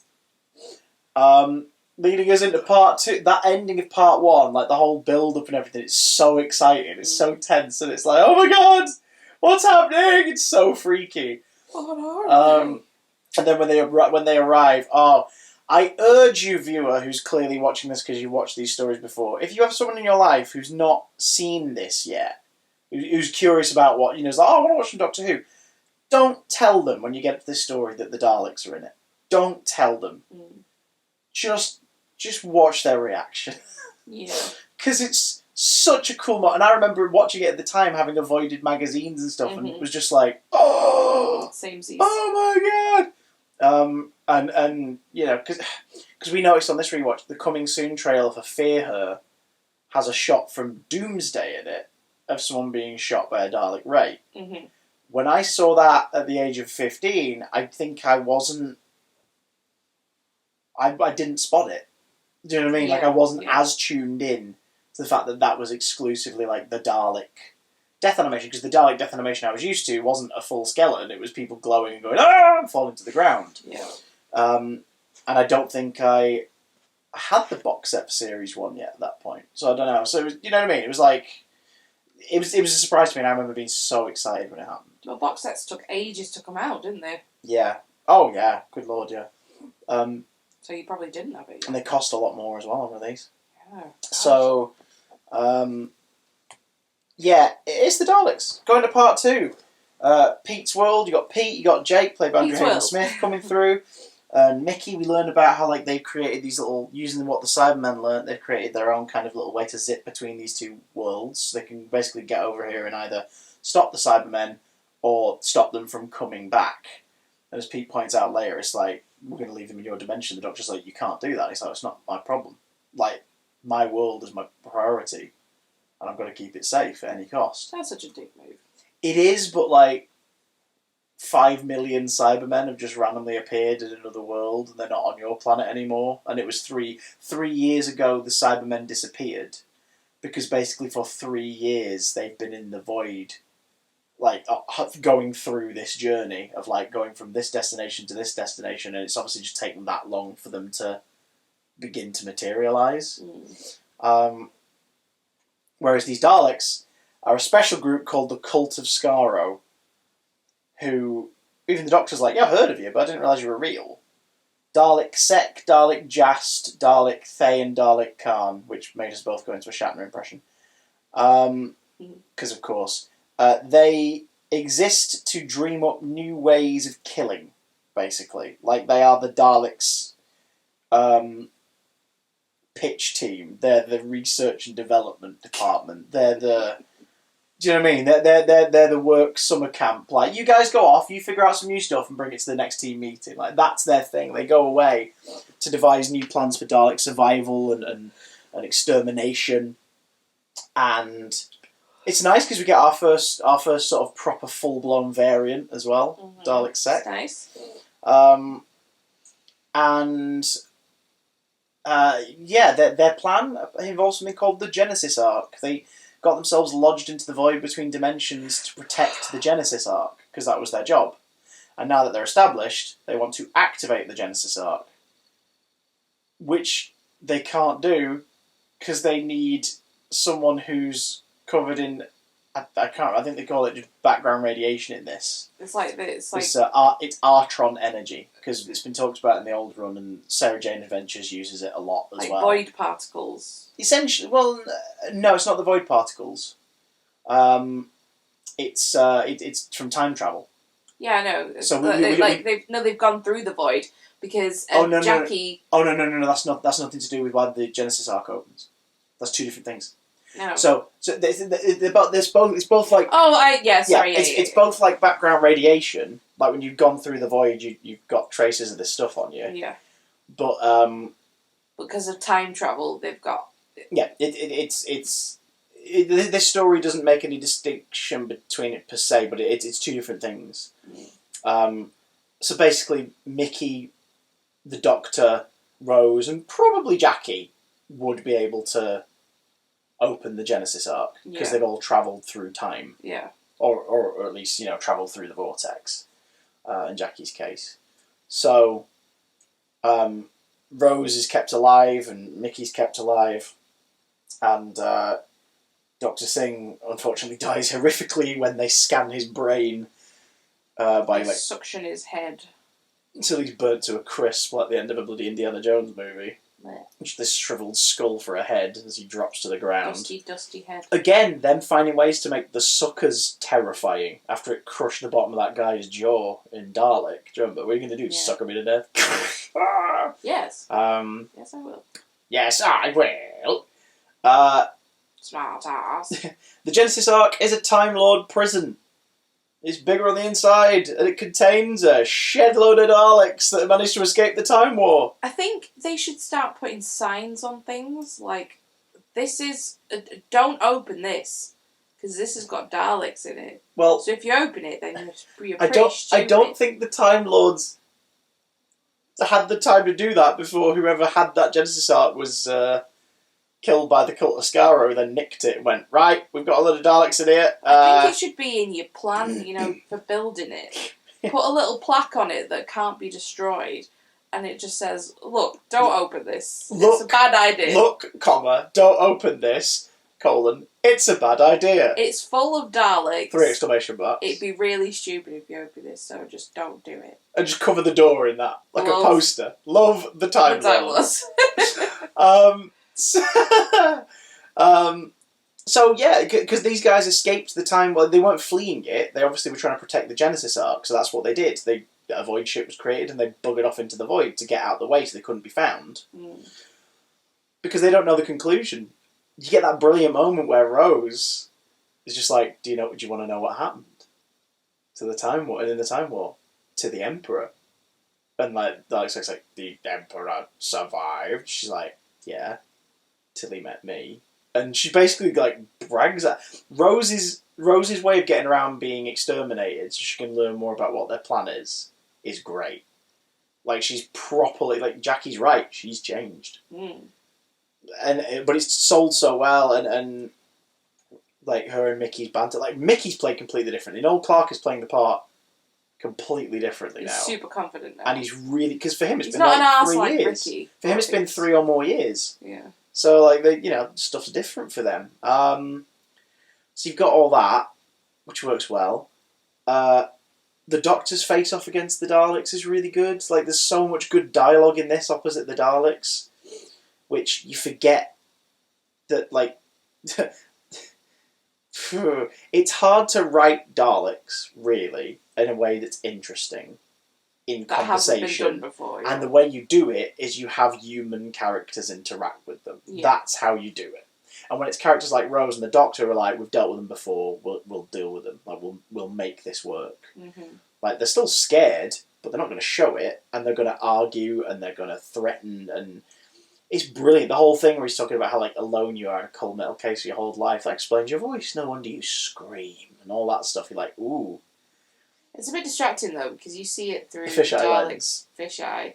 Leading us into part 2. That ending of part 1, like the whole build-up and everything, it's so exciting. It's so tense, and it's like, oh my god, what's happening? It's so freaky. What are they? And then when they arrive, I urge you, viewer, who's clearly watching this because you've watched these stories before, if you have someone in your life who's not seen this yet, who's curious about what, you know, is like, oh, I want to watch some Doctor Who, don't tell them when you get to this story that the Daleks are in it. Don't tell them. Just watch their reaction. Yeah. Because it's such a cool moment. And I remember watching it at the time, having avoided magazines and stuff, and it was just like, oh! Samesies. Oh my god! And you know, because we noticed on this rewatch, the Coming Soon trailer for Fear Her has a shot from Doomsday in it of someone being shot by a Dalek Ray. When I saw that at the age of 15, I think I wasn't... I didn't spot it. Do you know what I mean? Yeah, like, I wasn't as tuned in to the fact that that was exclusively, like, the Dalek death animation, because the Dalek death animation I was used to wasn't a full skeleton, it was people glowing and going, ah, and falling to the ground. Yeah. And I don't think I had the box set for Series 1 yet at that point. So I don't know. So, it was, you know what I mean? It was like... It was a surprise to me, and I remember being so excited when it happened. Well, box sets took ages to come out, didn't they? Yeah. Oh, yeah. Good lord, yeah. So you probably didn't have it yet. And they cost a lot more as well on release. Yeah. So, yeah, it's the Daleks. Going to part 2. Pete's World, you got Pete, you got Jake, played by Andrew Hayden Smith, coming through. And Mickey, we learned about how, like, they've created these little, using what the Cybermen learnt, they've created their own kind of little way to zip between these two worlds. So they can basically get over here and either stop the Cybermen or stop them from coming back. And as Pete points out later, it's like, we're going to leave them in your dimension. The Doctor's like, you can't do that. He's like, it's not my problem. Like, my world is my priority, and I've got to keep it safe at any cost. That's such a dick move. It is, but, like, 5 million Cybermen have just randomly appeared in another world, and they're not on your planet anymore. And it was 3 years ago the Cybermen disappeared, because basically for 3 years they've been in the void, like, going through this journey of, like, going from this destination to this destination, and it's obviously just taken that long for them to begin to materialise. Whereas these Daleks are a special group called the Cult of Skaro, who even the Doctor's like, yeah, I've heard of you, but I didn't realise you were real. Dalek Sek, Dalek Jast, Dalek Thay, and Dalek Khan, which made us both go into a Shatner impression. Because, of course, they exist to dream up new ways of killing, basically. Like, they are the Daleks' pitch team. They're the research and development department. They're the... Do you know what I mean? They're the work summer camp. Like, you guys go off, you figure out some new stuff and bring it to the next team meeting. Like, that's their thing. They go away to devise new plans for Dalek survival and extermination. And it's nice because we get our first sort of proper full-blown variant as well. Mm-hmm. Dalek Sek. That's nice. Their plan involves something called the Genesis Arc. They got themselves lodged into the void between dimensions to protect the Genesis Arc, because that was their job. And now that they're established, they want to activate the Genesis Arc, which they can't do because they need someone who's covered in... I think they call it just background radiation in this. It's Artron energy, because it's been talked about in the old run, and Sarah Jane Adventures uses it a lot as well. Void particles. Essentially, well, no, it's not the void particles. It's from time travel. Yeah, I know. So they've gone through the void because Jackie. No. That's nothing to do with why the Genesis Arc opens. That's two different things. No. So it's both like... It's both like background radiation, like when you've gone through the void, you've got traces of this stuff on you. Yeah. But because of time travel, they've got... Yeah, this story doesn't make any distinction between it per se, but it's two different things. So basically, Mickey, the Doctor, Rose, and probably Jackie would be able to open the Genesis Arc, because they've all travelled through time. Yeah. Or at least, travelled through the vortex, in Jackie's case. So, Rose is kept alive, and Mickey's kept alive, and Dr. Singh, unfortunately, dies horrifically when they scan his brain by, suction his head. Until he's burnt to a crisp, like the end of a bloody Indiana Jones movie. Just this shriveled skull for a head as he drops to the ground. Dusty head. Again, them finding ways to make the suckers terrifying after it crushed the bottom of that guy's jaw in Dalek. Do you remember? What are you going to do? Suck him to death? Yes. Yes, I will. Yes, I will. Smart ass. The Genesis Arc is a Time Lord prison. It's bigger on the inside, and it contains a shed load of Daleks that have managed to escape the Time War. I think they should start putting signs on things, like, this is... don't open this, because this has got Daleks in it. Well, so if you open it, then you're I don't think the Time Lords had the time to do that before whoever had that Genesis Arc was... killed by the Cult of Skaro, then nicked it and went, right, we've got a lot of Daleks in here. I think it should be in your plan, for building it. Put a little plaque on it that can't be destroyed, and it just says, look, don't open this. It's a bad idea. Look, don't open this, it's a bad idea. It's full of Daleks. 3 exclamation marks. It'd be really stupid if you open this, so just don't do it. And just cover the door in that, like a poster. Love the Time Lords. So yeah, because these guys escaped the time. Well, they weren't fleeing it. They obviously were trying to protect the Genesis Arc, so that's what they did. A void ship was created, and they buggered off into the void to get out of the way, so they couldn't be found. Because they don't know the conclusion. You get that brilliant moment where Rose is just like, "Do you want to know what happened to the Time War? In the Time War, to the Emperor?" And Dalek's like, "The Emperor survived." She's like, "Yeah, till he met me." And she basically brags at Rose's way of getting around being exterminated so she can learn more about what their plan is great. Like, she's properly, Jackie's right, she's changed. But it's sold so well, and her and Mickey's banter, Mickey's played completely differently. Noel Clarke is playing the part completely differently now. He's super confident now. And he's really, because for him it's been not an arse 3 like years. Ricky. For him it's been 3 or more years. Yeah. So, like, stuff's different for them. So you've got all that, which works well. The Doctor's face-off against the Daleks is really good. Like, there's so much good dialogue in this opposite the Daleks, which you forget that, like... it's hard to write Daleks, really, in a way that's interesting in that conversation. Hasn't been done before, yeah. And the way you do it is you have human characters interact with them. Yeah. That's how you do it. And when it's characters like Rose and the Doctor who are like, we've dealt with them before, we'll deal with them. Like, we'll make this work. Mm-hmm. Like, they're still scared, but they're not going to show it, and they're going to argue, and they're going to threaten, and it's brilliant. The whole thing where he's talking about how, like, alone you are in a cold metal case for your whole life, that explains your voice. No wonder you scream, and all that stuff. You're like, ooh. It's a bit distracting, though, because you see it through Fisheye Daleks' fisheye.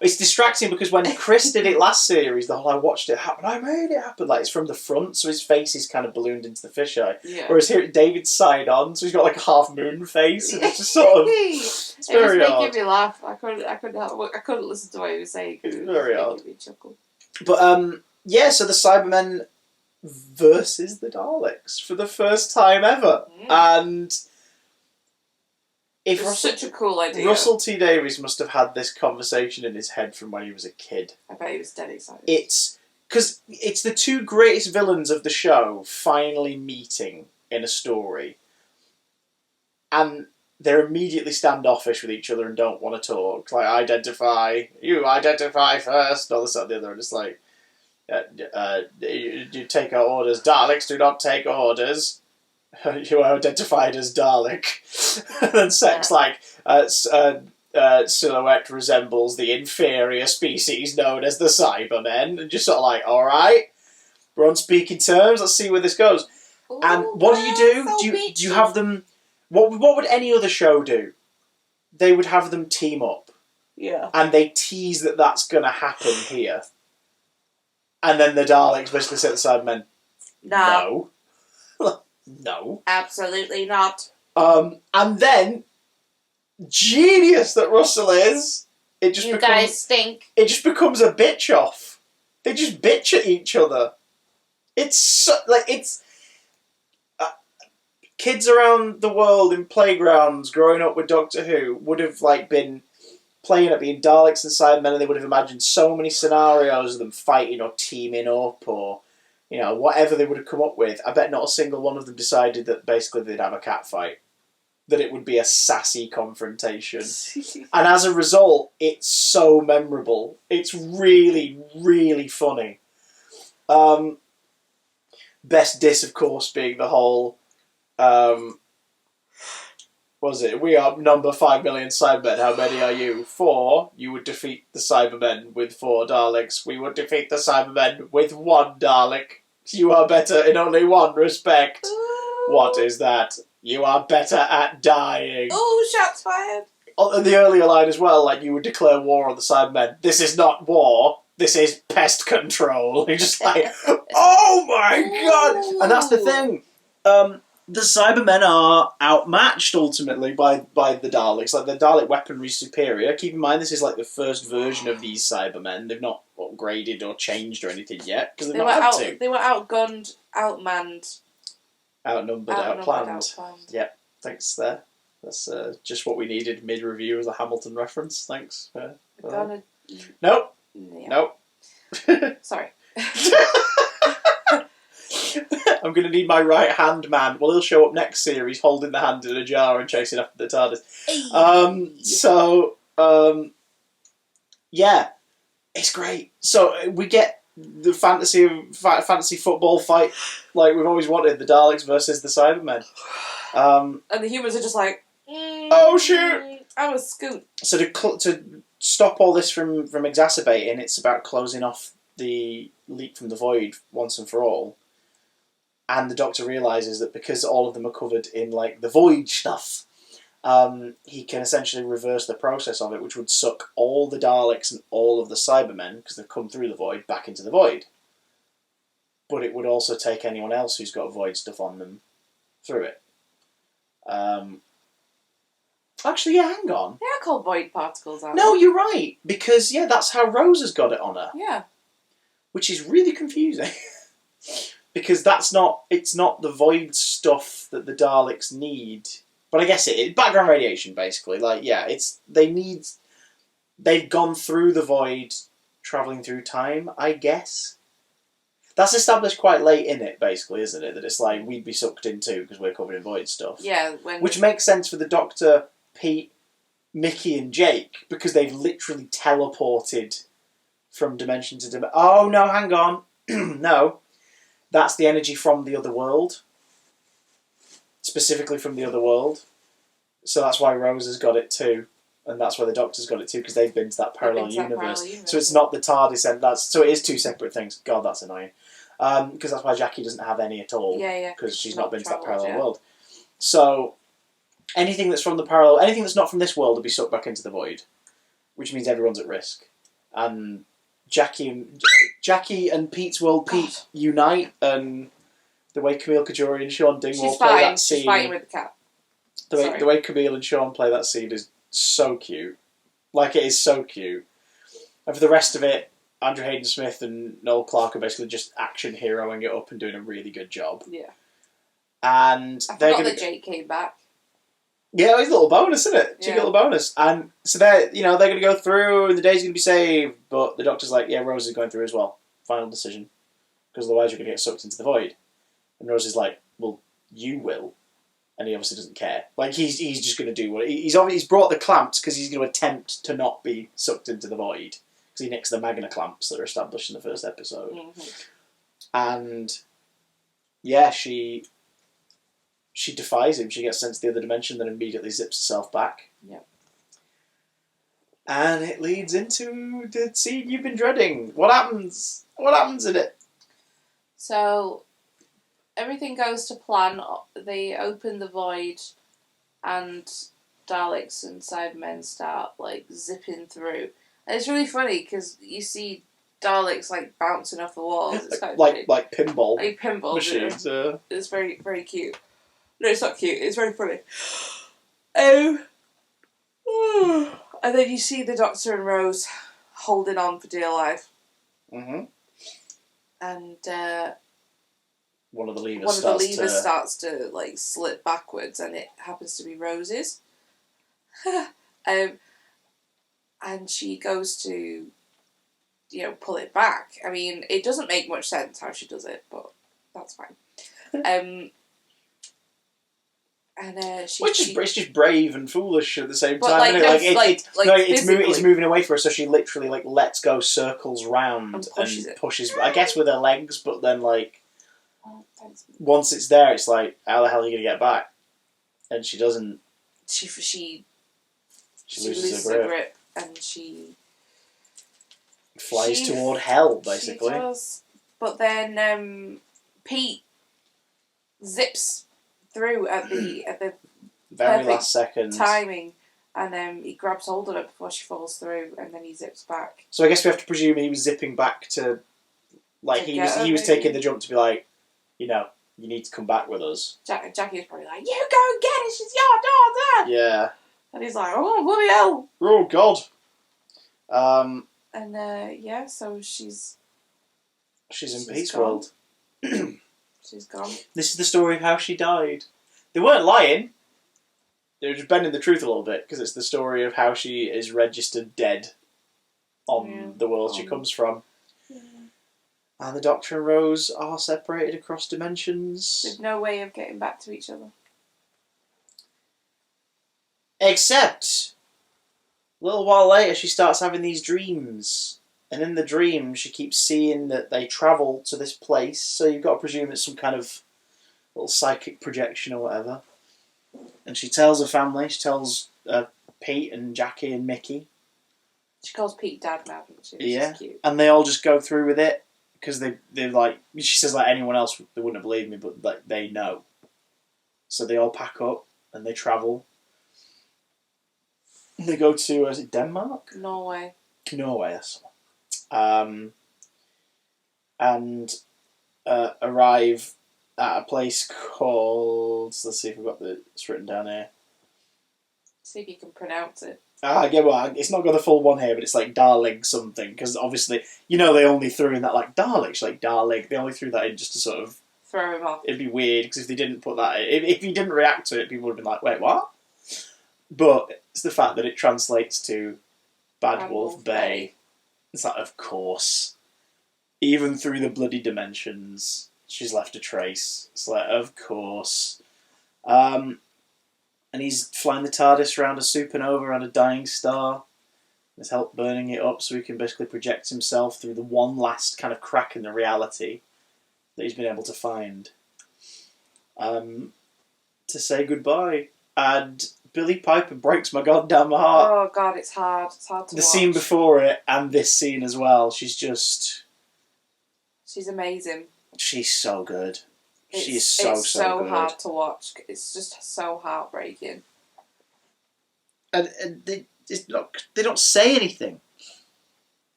It's distracting because when Chris did it last series, the whole I watched it happen, I made it happen. Like, it's from the front, so his face is kind of ballooned into the fisheye. Yeah. Whereas here, David's side on, so he's got like a half moon face, and it's just sort of. It's very it was odd. making me laugh. I couldn't listen to what he was saying. It's very odd. Me chuckle. But yeah. So the Cybermen versus the Daleks for the first time ever, and. It's such a cool idea. Russell T Davies must have had this conversation in his head from when he was a kid. I bet he was dead excited. It's because it's the two greatest villains of the show finally meeting in a story, and they're immediately standoffish with each other and don't want to talk. Like, you identify first, all this and the other, and it's like, you take our orders. Daleks do not take orders. You are identified as Dalek. And then Sex, like, Silhouette resembles the inferior species known as the Cybermen. And just sort of like, alright, we're on speaking terms, let's see where this goes. Ooh, and what do you do? So Do you have them... What would any other show do? They would have them team up. Yeah. And they tease that that's going to happen here. And then the Daleks basically say to the Cybermen, no. No. Absolutely not. And then, genius that Russell is, guys stink. It just becomes a bitch off. They just bitch at each other. It's kids around the world in playgrounds growing up with Doctor Who would have been playing at being Daleks and Cybermen, and they would have imagined so many scenarios of them fighting or teaming up or. Whatever they would have come up with, I bet not a single one of them decided that basically they'd have a cat fight. That it would be a sassy confrontation. And as a result, it's so memorable. It's really, really funny. Best diss, of course, being the whole... we are number 5 million Cybermen. How many are you? 4. You would defeat the Cybermen with 4 Daleks. We would defeat the Cybermen with 1 Dalek. You are better in only one respect. Ooh. What is that? You are better at dying. Oh, shots fired. In the earlier line as well, you would declare war on the Cybermen. This is not war. This is pest control. You're just like, oh my god! And that's the thing. The Cybermen are outmatched, ultimately, by the Daleks. The Dalek weaponry is superior. Keep in mind, this is the first version of these Cybermen. They've not upgraded or changed or anything yet, because they've not had to. They were outgunned, outmanned. Outnumbered, outplanned. Yep, thanks there. That's just what we needed mid-review as a Hamilton reference. Thanks. Nope. Yeah. Nope. Sorry. I'm going to need my right-hand man. Well, he'll show up next series holding the hand in a jar and chasing after the TARDIS. Yeah, it's great. So we get the fantasy football fight like we've always wanted, the Daleks versus the Cybermen. And the humans are just like, oh shoot! I was scoot. So to stop all this from exacerbating, it's about closing off the leap from the void once and for all. And the Doctor realises that because all of them are covered in the void stuff, he can essentially reverse the process of it, which would suck all the Daleks and all of the Cybermen, because they've come through the void, back into the void. But it would also take anyone else who's got void stuff on them through it. Actually, yeah, hang on. They are called void particles, aren't No, you're right, because, that's how Rose has got it on her. they? Yeah. which is really confusing. Because it's not the void stuff that the Daleks need. But I guess it is. Background radiation, basically. Like, yeah, they've gone through the void, travelling through time, I guess. That's established quite late in it, basically, isn't it? That it's like, we'd be sucked into because we're covered in void stuff. Yeah. Which makes sense for the Doctor, Pete, Mickey and Jake, because they've literally teleported from dimension to dimension. Oh, no, hang on. No. That's the energy from the other world. Specifically from the other world. So that's why Rose has got it too. And that's why the Doctor's got it too, because they've been to that parallel universe. So it's not the TARDIS, and so it is two separate things. God, that's annoying. Because that's why Jackie doesn't have any at all. Yeah. Because she's not been to that parallel world. So anything that's from the parallel, anything that's not from this world will be sucked back into the void. Which means everyone's at risk. And Jackie and Pete's world, Pete unite, and the way Camille Kajori and Sean Dingwall play that scene. She's fighting with the cat. The way Camille and Sean play that scene is so cute. Like, it is so cute. And for the rest of it, Andrew Hayden Smith and Noel Clarke are basically just action heroing it up and doing a really good job. Yeah. And I forgot that Jake came back. Yeah, it's a little bonus, isn't it? Cheeky little bonus. And so they're going to go through and the day's going to be saved, but the Doctor's like, yeah, Rose is going through as well. Final decision. Because otherwise you're going to get sucked into the void. And Rose is like, well, you will. And he obviously doesn't care. Like, he's just going to do what... He's brought the clamps because he's going to attempt to not be sucked into the void. Because he nicks the Magna clamps that are established in the first episode. Mm-hmm. And, yeah, she defies him. She gets sent to the other dimension, then immediately zips herself back. Yep. And it leads into the scene you've been dreading. What happens? What happens in it? So, everything goes to plan. They open the void, and Daleks and Cybermen start, like, zipping through. And it's really funny, because you see Daleks, like, bouncing off the walls. It's kind of like pinball. Like pinball machines. It's very, very cute. No, it's not cute. It's very funny. And then you see the Doctor and Rose holding on for dear life. Mm-hmm. And one of the levers starts to like slip backwards, and it happens to be Rose's. And she goes to, pull it back. I mean, it doesn't make much sense how she does it, but that's fine. And it's just brave and foolish at the same time. Like, it's moving away from her, so she literally like lets go, circles round, and pushes. I guess with her legs, but then once it's there, it's like, how the hell are you gonna get back? And she doesn't. She loses her grip, and she flies toward hell, basically. She does, but then Pete zips through at the very last second timing, and he grabs hold of her before she falls through, and then he zips back. So I guess we have to presume he was zipping back to, he was taking the jump to be like, you need to come back with us. Jackie was probably like, you go and get it, she's your daughter. Yeah. And he's like, oh bloody hell. Oh God. So she's in Pete's world. She's gone. This is the story of how she died. They weren't lying. They were just bending the truth a little bit, because it's the story of how she is registered dead on the world she comes from. Yeah. And the Doctor and Rose are separated across dimensions. With no way of getting back to each other. Except, a little while later, she starts having these dreams. And in the dream, she keeps seeing that they travel to this place, so you've got to presume it's some kind of little psychic projection or whatever. And she tells her family, she tells Pete and Jackie and Mickey. She calls Pete Dad now, doesn't she? Yeah, is cute. And they all just go through with it, because they're like, she says like anyone else, they wouldn't have believed me, but like they know. So they all pack up, and they travel. And they go to, is it Denmark? Norway, that's one. And arrive at a place called... Let's see if we've got it's written down here. See if you can pronounce it. Well, it's not got the full one here, but it's like Darling something, because obviously, they only threw in that, like, Dalek, like, Darling, they only threw that in just to sort of... Throw him off. It'd be weird, because if they didn't put that in, if he didn't react to it, people would have been like, wait, what? But it's the fact that it translates to Bad Wolf Bay. It's like, of course. Even through the bloody dimensions, she's left a trace. It's like, of course. And he's flying the TARDIS around a supernova around a dying star. There's help burning it up so he can basically project himself through the one last kind of crack in the reality that he's been able to find. To say goodbye. And Billie Piper breaks my goddamn heart. Oh god, it's hard. It's hard to watch. The scene before it and this scene as well. She's amazing. She's so good. She's so good. It's so hard to watch. It's just so heartbreaking. And they don't say anything.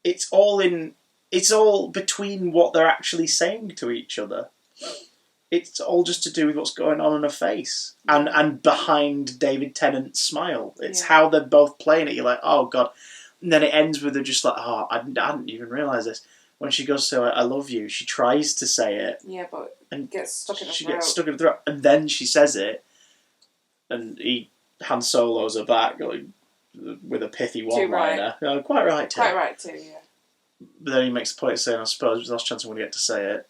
It's all between what they're actually saying to each other. It's all just to do with what's going on in her face and behind David Tennant's smile. It's how they're both playing it. You're like, oh god. And then it ends with her just like, oh, I hadn't even realised this. When she goes to say, I love you, she tries to say it. Yeah, but gets stuck in her throat. She gets stuck in her throat. And then she says it. And Han Solo's her back like, with a pithy one-liner. Right. Quite right, too. Quite right, too, yeah. But then he makes the point of saying, I suppose, the last chance I'm going to get to say it.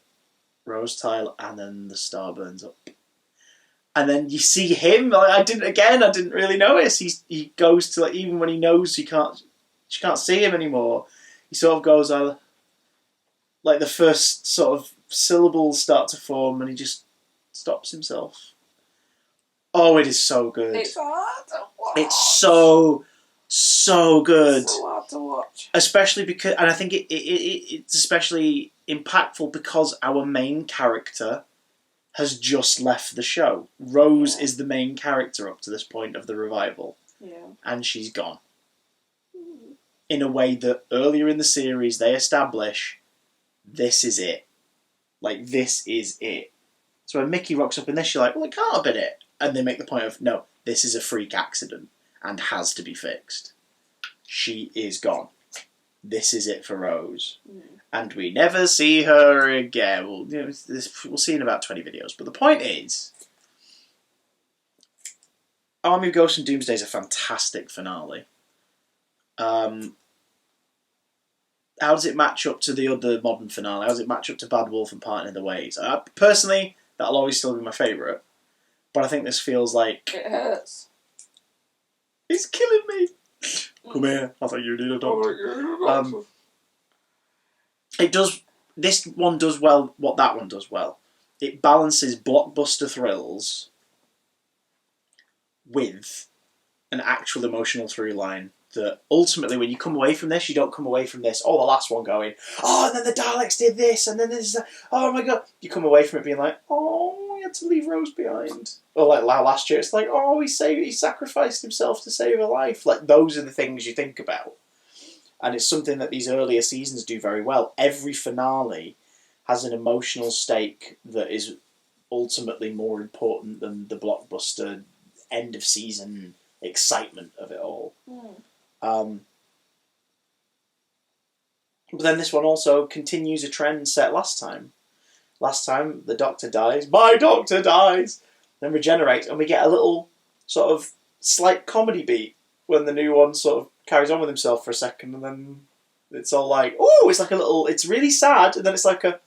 Rose tile, and then the star burns up. And then you see him. I didn't really notice. He goes to, like, even when he knows she can't see him anymore, he sort of goes, like the first sort of syllables start to form, and he just stops himself. Oh, it is so good. It's hard to watch. It's so good. It's so hard to watch. Especially because, and I think it's especially impactful because our main character has just left the show. Rose is the main character up to this point of the revival. Yeah. And she's gone. In a way that earlier in the series they establish this is it. Like, this is it. So when Mickey rocks up in this, you're like, well, it can't have been it. And they make the point of, no, this is a freak accident and has to be fixed. She is gone. This is it for Rose. And we never see her again. We'll see in about 20 videos. But the point is, Army of Ghosts and Doomsday is a fantastic finale. How does it match up to the other modern finale? How does it match up to Bad Wolf and Parting in the Ways? Personally, that'll always still be my favourite. But I think this feels like... It hurts. It's killing me. Come here. I think you need a doctor. It does... This one does well what that one does well. It balances blockbuster thrills with an actual emotional through line that ultimately, when you come away from this, you don't come away from this, the last one going, oh, and then the Daleks did this, and then this, oh my god. You come away from it being like, oh, we had to leave Rose behind. Or like last year, it's like, oh, he sacrificed himself to save her life. Like, those are the things you think about. And it's something that these earlier seasons do very well. Every finale has an emotional stake that is ultimately more important than the blockbuster end of season excitement of it all. But then this one also continues a trend set last time. Last time, the Doctor dies. My Doctor dies! Then regenerates, and we get a little sort of slight comedy beat when the new one sort of carries on with himself for a second, and then it's all like, oh, it's like a little, it's really sad, and then it's like a,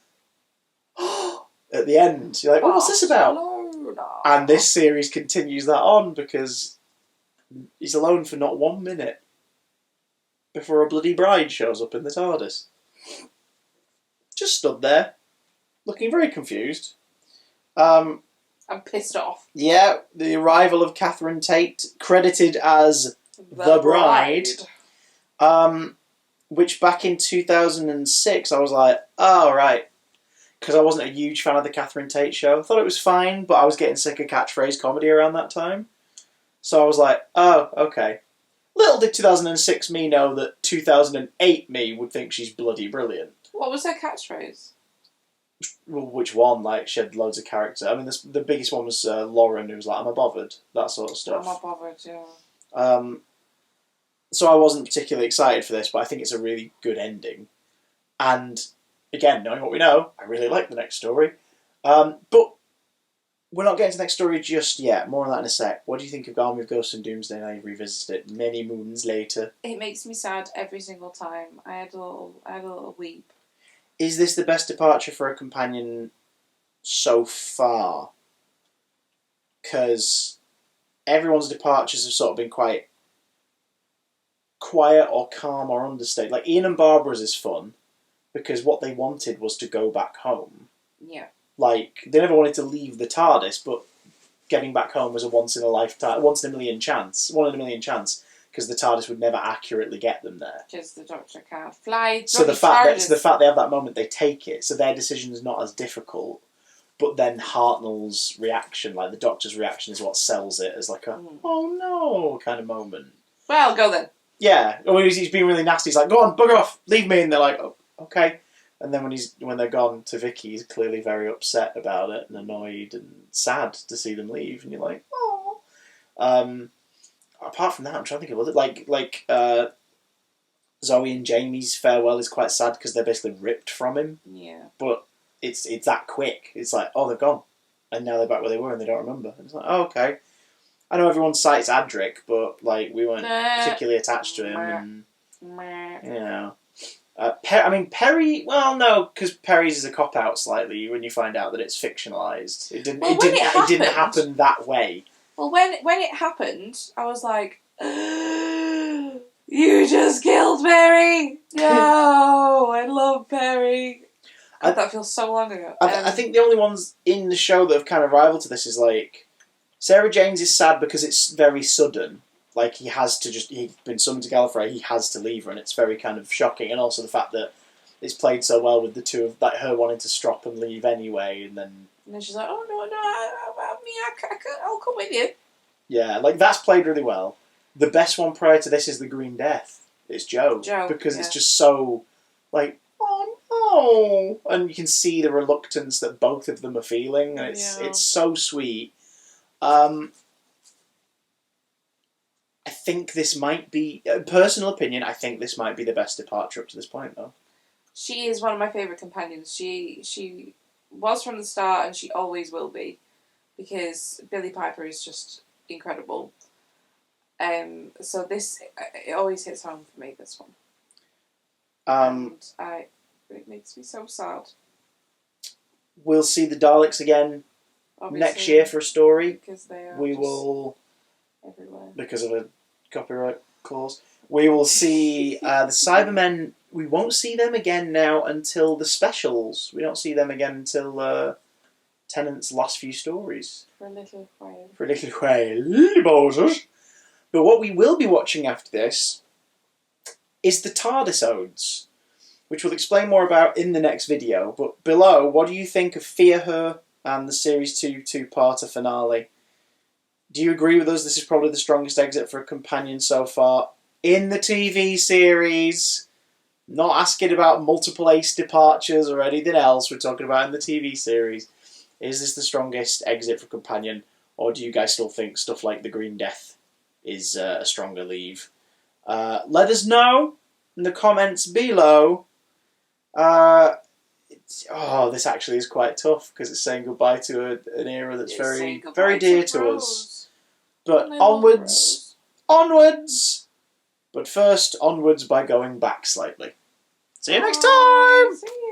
at the end. You're like, oh, what's this about? And this series continues that on because he's alone for not 1 minute before a bloody bride shows up in the TARDIS. Just stood there, looking very confused. I'm pissed off. Yeah, the arrival of Catherine Tate, credited as the bride. Which back in 2006, I was like, oh, right. Because I wasn't a huge fan of the Catherine Tate show. I thought it was fine, but I was getting sick of catchphrase comedy around that time. So I was like, oh, okay. Little did 2006 me know that 2008 me would think she's bloody brilliant. What was her catchphrase? Well, which one? Like, she had loads of character. I mean, the biggest one was Lauren, who was like, I'm a bothered. That sort of stuff. I'm a bothered, yeah. So I wasn't particularly excited for this, but I think it's a really good ending. And again, knowing what we know, I really like the next story. But we're not getting to the next story just yet. More on that in a sec. What do you think of Gone with Ghosts and Doomsday now you've revisited it many moons later? It makes me sad every single time. I had a little weep. Is this the best departure for a companion so far? Because everyone's departures have sort of been quite quiet or calm or understated. Like Ian and Barbara's is fun because what they wanted was to go back home. Yeah. Like they never wanted to leave the TARDIS, but getting back home was a once in a million chance because the TARDIS would never accurately get them there. Because the Doctor can't fly. So the fact they have that moment, they take it. So their decision is not as difficult. But then Hartnell's reaction, like the Doctor's reaction, is what sells it as like a oh no kind of moment. Well, go then. Yeah, or he's being really nasty. He's like, "Go on, bugger off, leave me," and they're like, "Oh, okay." And then when they're gone to Vicky, he's clearly very upset about it and annoyed and sad to see them leave. And you're like, "Oh." Apart from that, I'm trying to think of like Zoe and Jamie's farewell is quite sad because they're basically ripped from him. Yeah. But it's that quick. It's like, oh, they're gone, and now they're back where they were, and they don't remember. And it's like, oh, okay. I know everyone cites Adric, but like we weren't particularly attached to him, and you know, Perry. Well, no, because Perry's is a cop out slightly when you find out that it's fictionalized. It didn't. Well, it didn't happen that way. Well, when it happened, I was like, "You just killed Perry! No, I love Perry." God, that feels so long ago. I think the only ones in the show that have kind of rivaled to this is like Sarah Jane's is sad because it's very sudden. Like he's been summoned to Gallifrey, he has to leave her, and it's very kind of shocking. And also the fact that it's played so well with the two of like her wanting to stop and leave anyway, and then she's like, "Oh no, I'll come with you." Yeah, like that's played really well. The best one prior to this is the Green Death. It's Joe because it's just so like, oh no, and you can see the reluctance that both of them are feeling, and it's so sweet. I think this might be personal opinion. I think this might be the best departure up to this point, though. She is one of my favourite companions. She was from the start, and she always will be, because Billie Piper is just incredible. So it always hits home for me. This one, it makes me so sad. We'll see the Daleks again next year for a story. Because they are everywhere. Because of a copyright clause. We will see the Cybermen. We won't see them again now until the specials. We don't see them again until Tennant's last few stories. For a little while. But what we will be watching after this is the TARDIS-odes, which we'll explain more about in the next video. But below, what do you think of Fear Her and the Series 2 two-parter finale? Do you agree with us? This is probably the strongest exit for a companion so far in the TV series. Not asking about multiple ace departures or anything else. We're talking about in the TV series. Is this the strongest exit for companion, or do you guys still think stuff like the Green Death is a stronger leave? Let us know in the comments below. This actually is quite tough because it's saying goodbye to an era that's very, very dear to us. But onwards. But first, onwards by going back slightly. See you next time! See you.